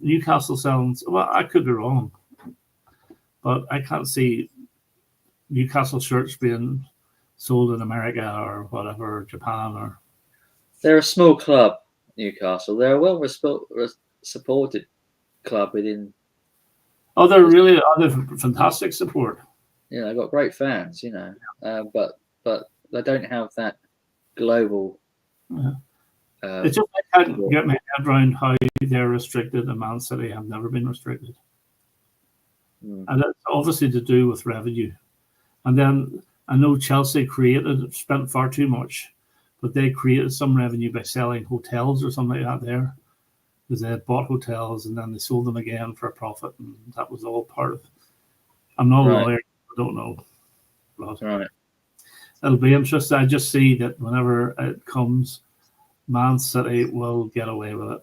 Newcastle selling. Well, I could be wrong, but I can't see Newcastle shirts being sold in America or whatever, Japan or. They're a small club, Newcastle. They're a well-supported club within. Oh, they're fantastic support. Yeah, they've got great fans, but they don't have that global. It's just I can't get my head around how they're restricted and Man City have never been restricted. And that's obviously to do with revenue. And then I know Chelsea spent far too much, but they created some revenue by selling hotels or something like that there. Because they had bought hotels and then they sold them again for a profit. And that was all part of it. I'm not a lawyer. I don't know. But it'll be interesting. I just see that whenever it comes, Man City will get away with it.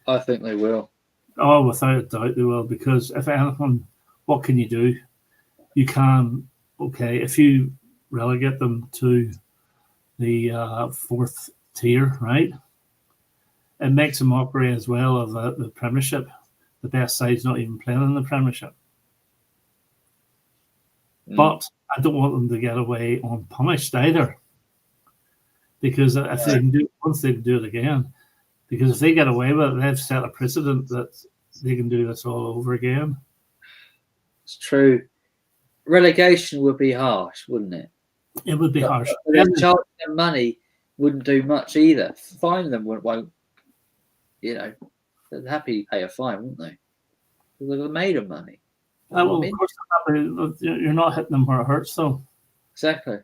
I think they will. Oh, without a doubt they will. Because if anything, what can you do? You can, if you relegate them to the fourth tier, right? It makes a mockery as well of the Premiership. The best side's not even playing in the Premiership. But I don't want them to get away unpunished either. Because if they can do it once, they can do it again. Because if they get away with it, they've set a precedent that they can do this all over again. It's true. Relegation would be harsh, wouldn't it? It would be harsh. Charging them money wouldn't do much either. Fine them won't. They're happy to pay a fine, wouldn't they? Because they're made of money. Well, of course, you're not hitting them where it hurts, though. Exactly.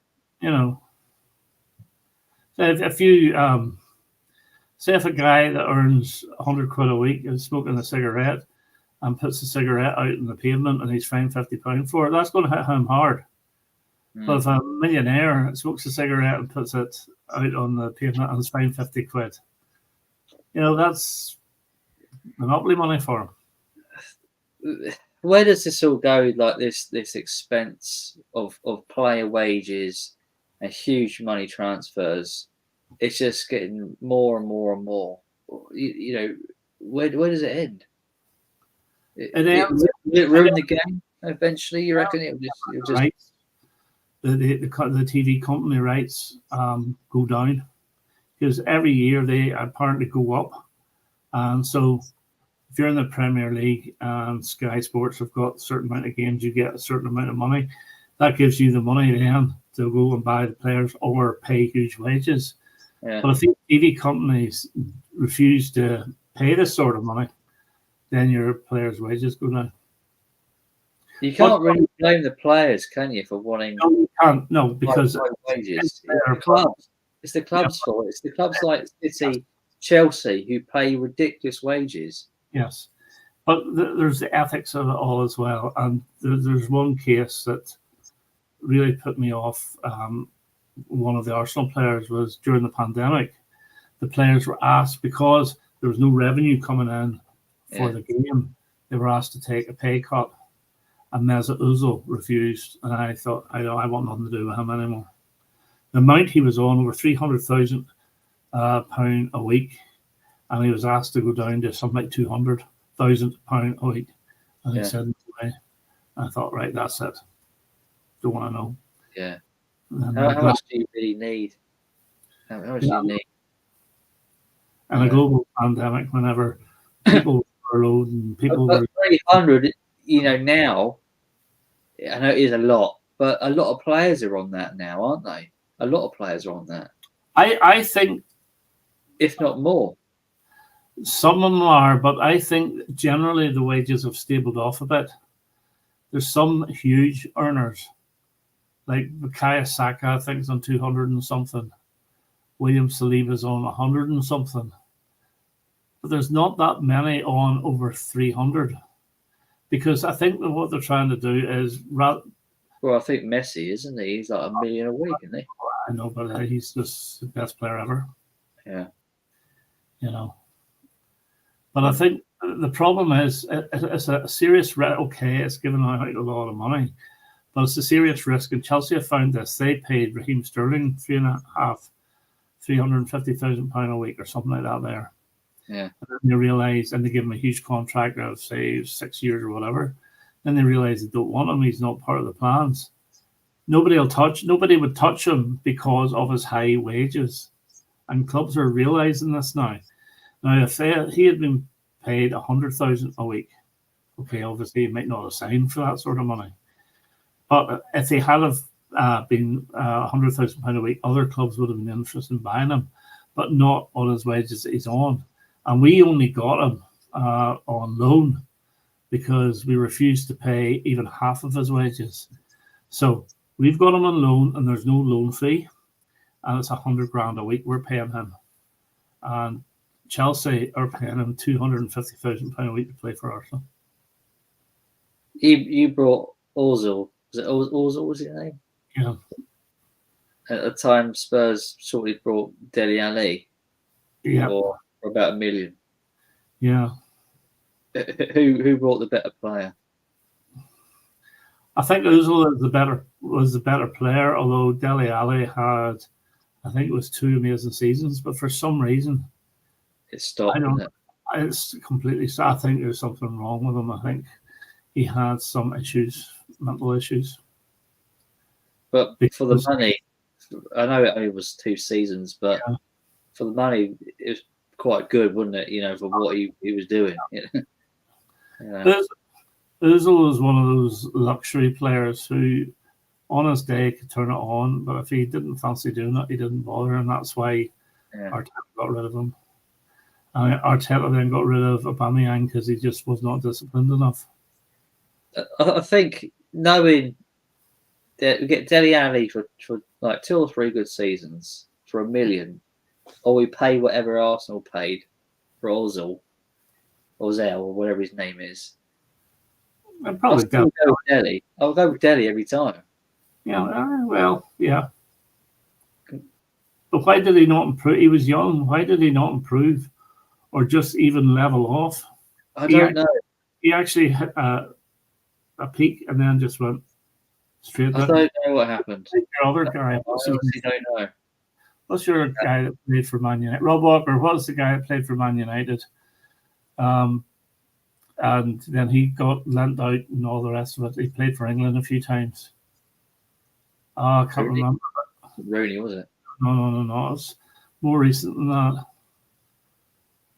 So if you say if a guy that earns 100 quid a week is smoking a cigarette and puts the cigarette out in the pavement and he's fined £50 for it, that's going to hit him hard. But if a millionaire smokes a cigarette and puts it out on the pavement and is fined 50 quid, that's monopoly money for him. Where does this all go? Like this expense of player wages and huge money transfers, it's just getting more and more and more. Where does it end? It ends. Will it ruin the game eventually? You reckon it'll just right. The TV company rights go down because every year they apparently go up, and so if you're in the Premier League and Sky Sports have got a certain amount of games, you get a certain amount of money. That gives you the money then to go and buy the players or pay huge wages. Yeah. But if the TV companies refuse to pay this sort of money, then your players' wages go down. You can't really blame the players, can you, for wanting? No, you can't. No, because wages. It's the club's fault. It's the clubs like City, Chelsea, who pay ridiculous wages. Yes, but there's the ethics of it all as well. And there's one case that really put me off. One of the Arsenal players was during the pandemic. The players were asked, because there was no revenue coming in for the game, they were asked to take a pay cut. And Mesut Ozil refused. And I thought, I want nothing to do with him anymore. The amount he was on, over £300,000 a week. And he was asked to go down to something like £200,000 a week. And he said, no way. I thought, right, that's it. Don't want to know. Yeah. How much do you really need? How much do you need? And a global pandemic, whenever people were furloughed and people were... 300, now, I know it is a lot, but a lot of players are on that now, aren't they? A lot of players are on that. I think... If not more. Some of them are, but I think generally the wages have stabled off a bit. There's some huge earners, like Bukayo Saka, I think, is on 200 and something. William Saliba's on 100 and something. But there's not that many on over 300. Because I think that what they're trying to do is... Well, I think Messi, isn't he? He's like $1 million a week, isn't he? I know, but he's just the best player ever. Yeah. But I think the problem is it's a serious risk. Okay, it's given out a lot of money, but it's a serious risk. And Chelsea have found this. They paid Raheem Sterling £350,000 a week or something like that there. Yeah. And then they realise, and they give him a huge contract of, say, 6 years or whatever. Then they realise they don't want him. He's not part of the plans. Nobody would touch him because of his high wages. And clubs are realising this now. Now, if he had been paid $100,000 a week, okay, obviously he might not have signed for that sort of money. But if he had been £100,000 a week, other clubs would have been interested in buying him, but not on his wages that he's on. And we only got him on loan because we refused to pay even half of his wages. So we've got him on loan, and there's no loan fee, and it's $100,000 a week we're paying him. And Chelsea are paying him £250,000 a week to play for Arsenal. You brought Ozil. Was it Ozil? Was his name? Yeah. At the time, Spurs shortly brought Dele Alli. Yeah. For about $1 million. Yeah. Who brought the better player? I think Ozil was the better player, although Dele Alli had, I think it was 2 amazing seasons, but for some reason it stopped. It's completely sad. I think there's something wrong with him. I think he had some issues, mental issues. But for the money, I know it only was 2 seasons, but for the money, it was quite good, wasn't it? For what he was doing. Ozil was one of those luxury players who, on his day, could turn it on, but if he didn't fancy doing it, he didn't bother, and that's why Arteta got rid of him. And Arteta then got rid of Aubameyang because he just was not disciplined enough. I think knowing that we get Dele Alli for like 2 or 3 good seasons, for $1 million, or we pay whatever Arsenal paid for Ozil, or Zell, or whatever his name is. I'd I'll probably still go. go with Delhi. I'll go with Delhi every time. Well, yeah. But why did he not improve? He was young. Why did he not improve, or just even level off? I don't know. He actually hit a peak and then just went straight I down. don't know what happened. Your other guy. I honestly don't know. What's your guy that played for Man United? Rob Walker. What's the guy that played for Man United? And then he got lent out and all the rest of it. He played for England a few times. I can't Rooney. remember. Rooney, was it? No. It's more recent than that.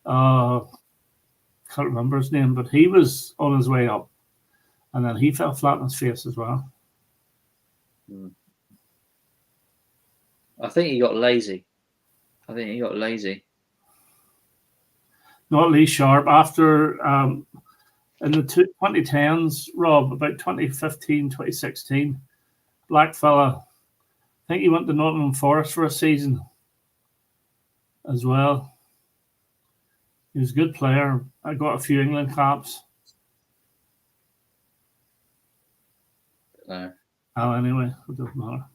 Can't remember his name, but he was on his way up. And then he fell flat on his face as well. I think he got lazy. Not Lee Sharp. After in the 2010s, Rob, about 2015, 2016, black fella. I think he went to Nottingham Forest for a season as well. He was a good player. I got a few England caps. No. Oh, anyway, it doesn't matter.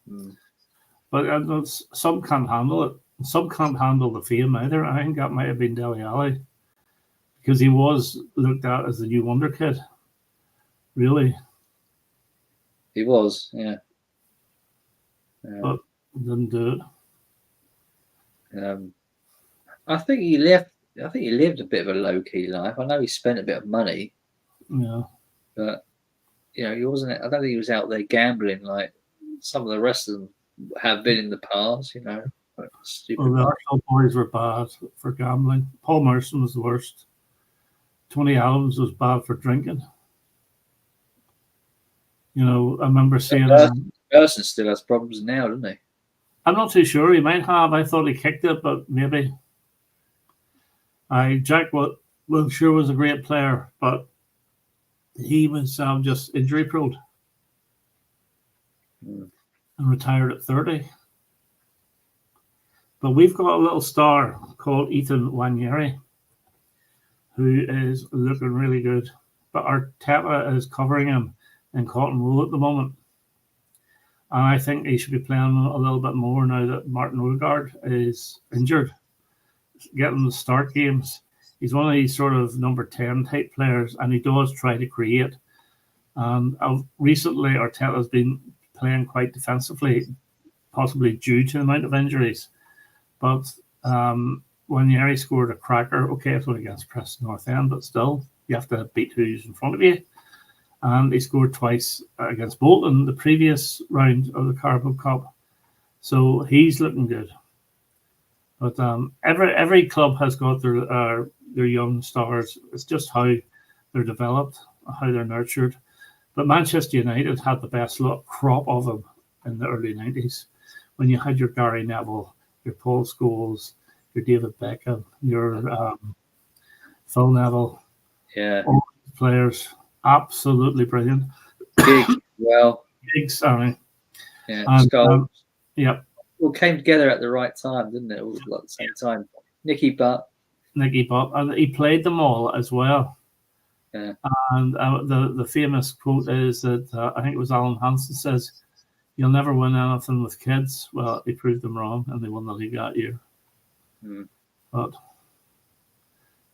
Mm. But some can't handle it. Some can't handle the fame either. I think that might have been Dele Alli, because he was looked at as the new wonder kid. Really. He was, yeah. But didn't do it. I think he lived a bit of a low-key life. I know he spent a bit of money. Yeah. But he wasn't. I don't think he was out there gambling like some of the rest of them have been in the past. Stupid. Well, the Arsenal boys were bad for gambling. Paul Merson was the worst. Tony Adams was bad for drinking. I remember seeing Merson still has problems now, doesn't he? I'm not too sure. He might have. I thought he kicked it, but maybe. Jack Wilshere was a great player, but he was just injury prone and retired at 30. But we've got a little star called Ethan Nwaneri, who is looking really good. But Arteta is covering him in Cotton Wool at the moment. And I think he should be playing a little bit more now that Martin Odegaard is injured, getting the start games. He's one of these sort of number 10 type players, and he does try to create. Recently, Arteta's been playing quite defensively, possibly due to the amount of injuries. But Nwaneri scored a cracker. Okay, it's only against Preston North End, but still, you have to beat who's in front of you. And he scored twice against Bolton the previous round of the Carabao Cup. So he's looking good. But every club has got their young stars. It's just how they're developed, how they're nurtured. But Manchester United had the best crop of them in the early 90s. When you had your Gary Neville, your Paul Scholes, your David Beckham, your Phil Neville. Yeah. All these players, absolutely brilliant. Big, sorry. Yeah, yep. All came together at the right time, didn't it? All at the same time. Nicky Butt, and he played them all as well. Yeah. And the famous quote is that I think it was Alan Hansen says, "You'll never win anything with kids." Well, he proved them wrong, and they won the league that year. But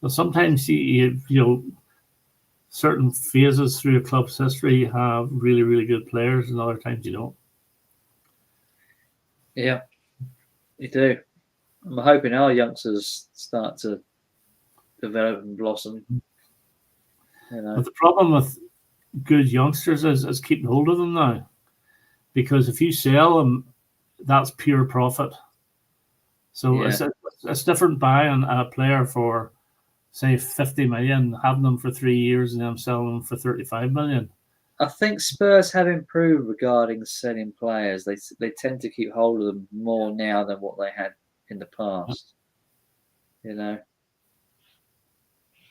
sometimes you certain phases through a club's history you have really, really good players, and other times you don't. Yeah, you do. I'm hoping our youngsters start to develop and blossom. But the problem with good youngsters is keeping hold of them now, because if you sell them, that's pure profit. So it's different buying a player for, say, 50 million, having them for 3 years, and then selling them for 35 million. I think Spurs have improved regarding selling players. They tend to keep hold of them more now than what they had in the past.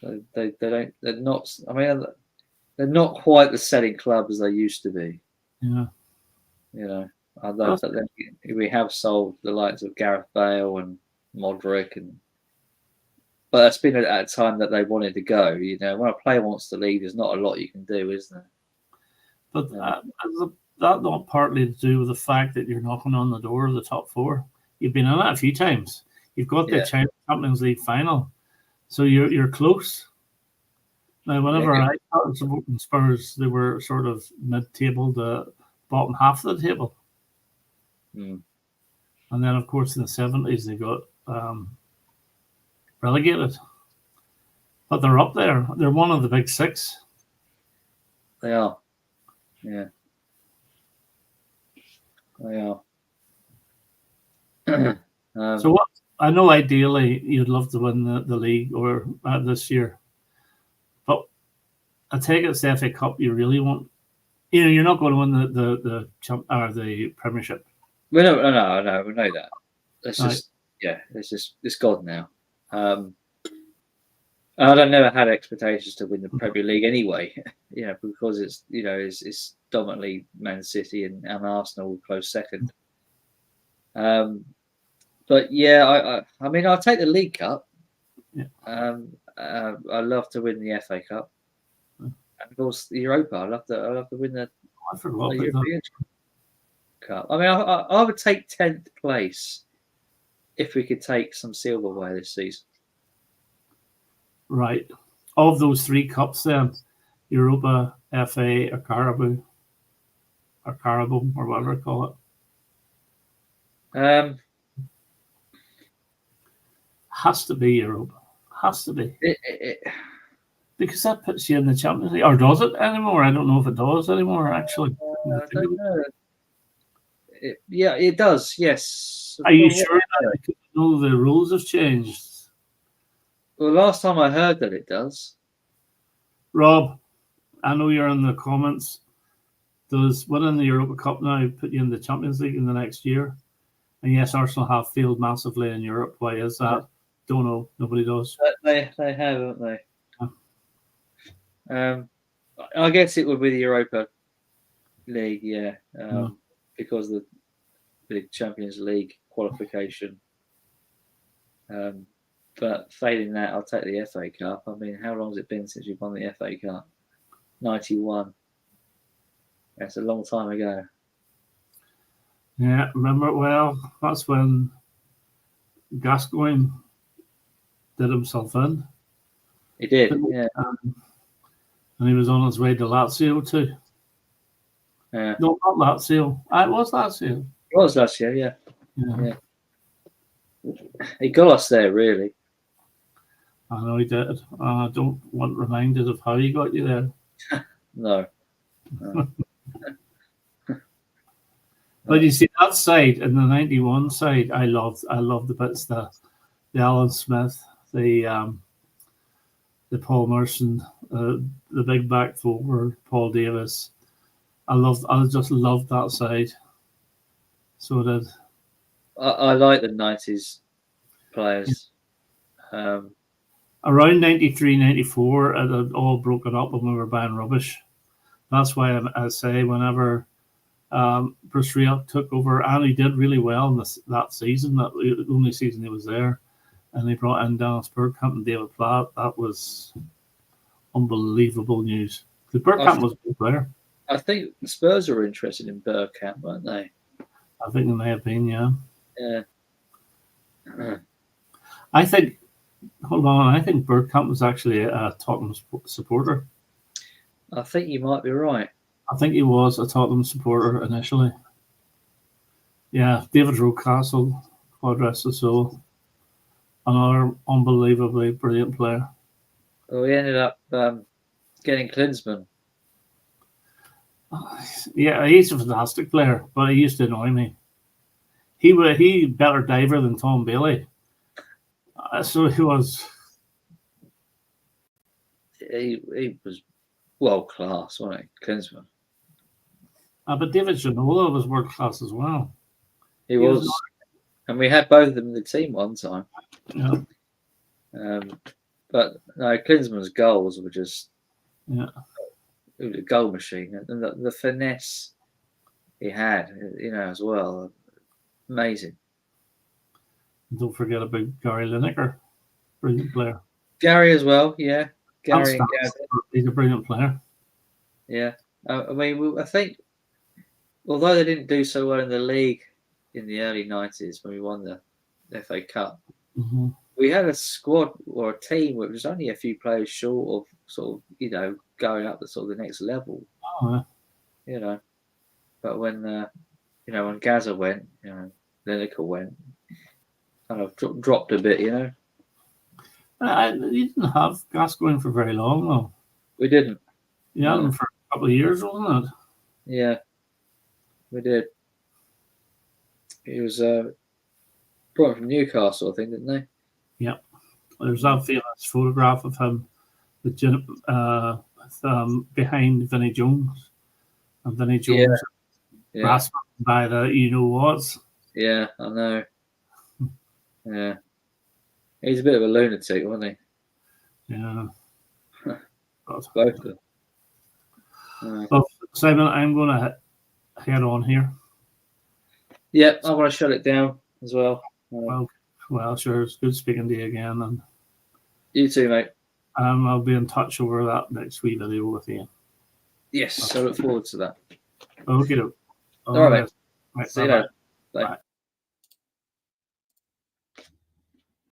So they don't. They're not. I mean, they're not quite the selling club as they used to be. Yeah. Although but then we have sold the likes of Gareth Bale and Modric, but that's been at a time that they wanted to go. You know, when a player wants to leave, there's not a lot you can do, is there? But that not partly to do with the fact that you're knocking on the door of the top four. You've been in it a few times. You've got the Champions League final, so you're close. Now, whenever I started supporting Spurs, they were sort of mid-table, the bottom half of the table. Mm. And then, of course, in the 70s, they got relegated. But they're up there. They're one of the big six. They are. Yeah. They are. So what? I know ideally you'd love to win the league or this year. But I take it it's the FA Cup you really want. You know, you're not going to win the Premiership. We know that. It's gone now. I don't never had expectations to win the Premier League anyway. You know, because it's dominantly Man City and Arsenal close second. But yeah, I mean, I'll take the League Cup. Yeah. I love to win the FA Cup, and of course the Europa. I love to win the European Cup. I mean, I would take 10th place if we could take some silverware this season. Right. Of those three cups, then Europa, FA, or Carabao, or whatever I call it. Has to be Europa. Has to be. Because that puts you in the Champions League. Or does it anymore? I don't know if it does anymore, actually. I don't know. It does, yes. Are you sure that? Because I know the rules have changed. Well, last time I heard that it does. Rob, I know you're in the comments. Does winning the Europa Cup now put you in the Champions League in the next year? And yes, Arsenal have failed massively in Europe. Why is that? Yeah. Don't know. Nobody does. They have, haven't they? Yeah. I guess it would be the Europa League, yeah. Because of the Champions League qualification. But failing that, I'll take the FA Cup. I mean, how long has it been since you've won the FA Cup? 91. That's a long time ago. Yeah, remember it well. That's when Gascoigne did himself in. He did, yeah. And he was on his way to Lazio too. Yeah. No, not Lazio. It was Lazio. It was Lazio, yeah. He got us there, really. I know he did. I don't want reminded of how he got you there. No. But you see that side in the 91 side, I love the bits the Alan Smith, the Paul Merson, the big back forward, Paul Davis. I just loved that side. So did. I like the 90s players. Around 93, 94, it had all broken up when we were buying rubbish. That's why I say whenever Bruce Rioch took over, and he did really well in that season, the only season he was there, and they brought in Dennis Bergkamp and David Platt. That was unbelievable news. Because Bergkamp was a good player. I think the Spurs were interested in Bergkamp, weren't they? I think they may have been, yeah. Yeah. I think Bergkamp was actually a Tottenham supporter. I think you might be right. I think he was a Tottenham supporter initially. Yeah, David Rocastle, God rest his soul. Another unbelievably brilliant player. Well, we ended up getting Klinsmann. Yeah, he's a fantastic player, but he used to annoy me. He better diver than Tom Bailey. So he was. He was world class, wasn't he, Klinsmann? But David Ginola was world class as well. He was. And we had both of them in the team one time. Yeah. But no, Klinsmann's goals were just a goal machine, and the finesse he had, as well. Amazing. Don't forget about Gary Lineker, brilliant player. Gary as well, yeah. Gary and Stamps, Gavin, he's a brilliant player. yeah. I mean, I think although they didn't do so well in the league in the early 90s when we won the FA Cup, Mm-hmm. we had a squad or a team which was only a few players short of sort of, going up to sort of the next level. Oh, But when, when Gaza went, Lineker went, kind of dropped a bit, you didn't have Gascoigne for very long, though. We didn't. You had him for a couple of years, wasn't it? Yeah, we did. He was brought from Newcastle, I think, didn't they? Yep. There's that famous photograph of him with behind Vinnie Jones. And Vinnie Jones grasped by the what. Yeah, I know. Yeah. He's a bit of a lunatic, wasn't he? Yeah. Both of them. Well, Simon, I'm going to head on here. Yep, I want to shut it down as well. Well, sure. It's good speaking to you again. And you too, mate. I'll be in touch over that next wee video with you. Yes, I look forward to that. Okay. All right, mate. See you later. Bye. Bye.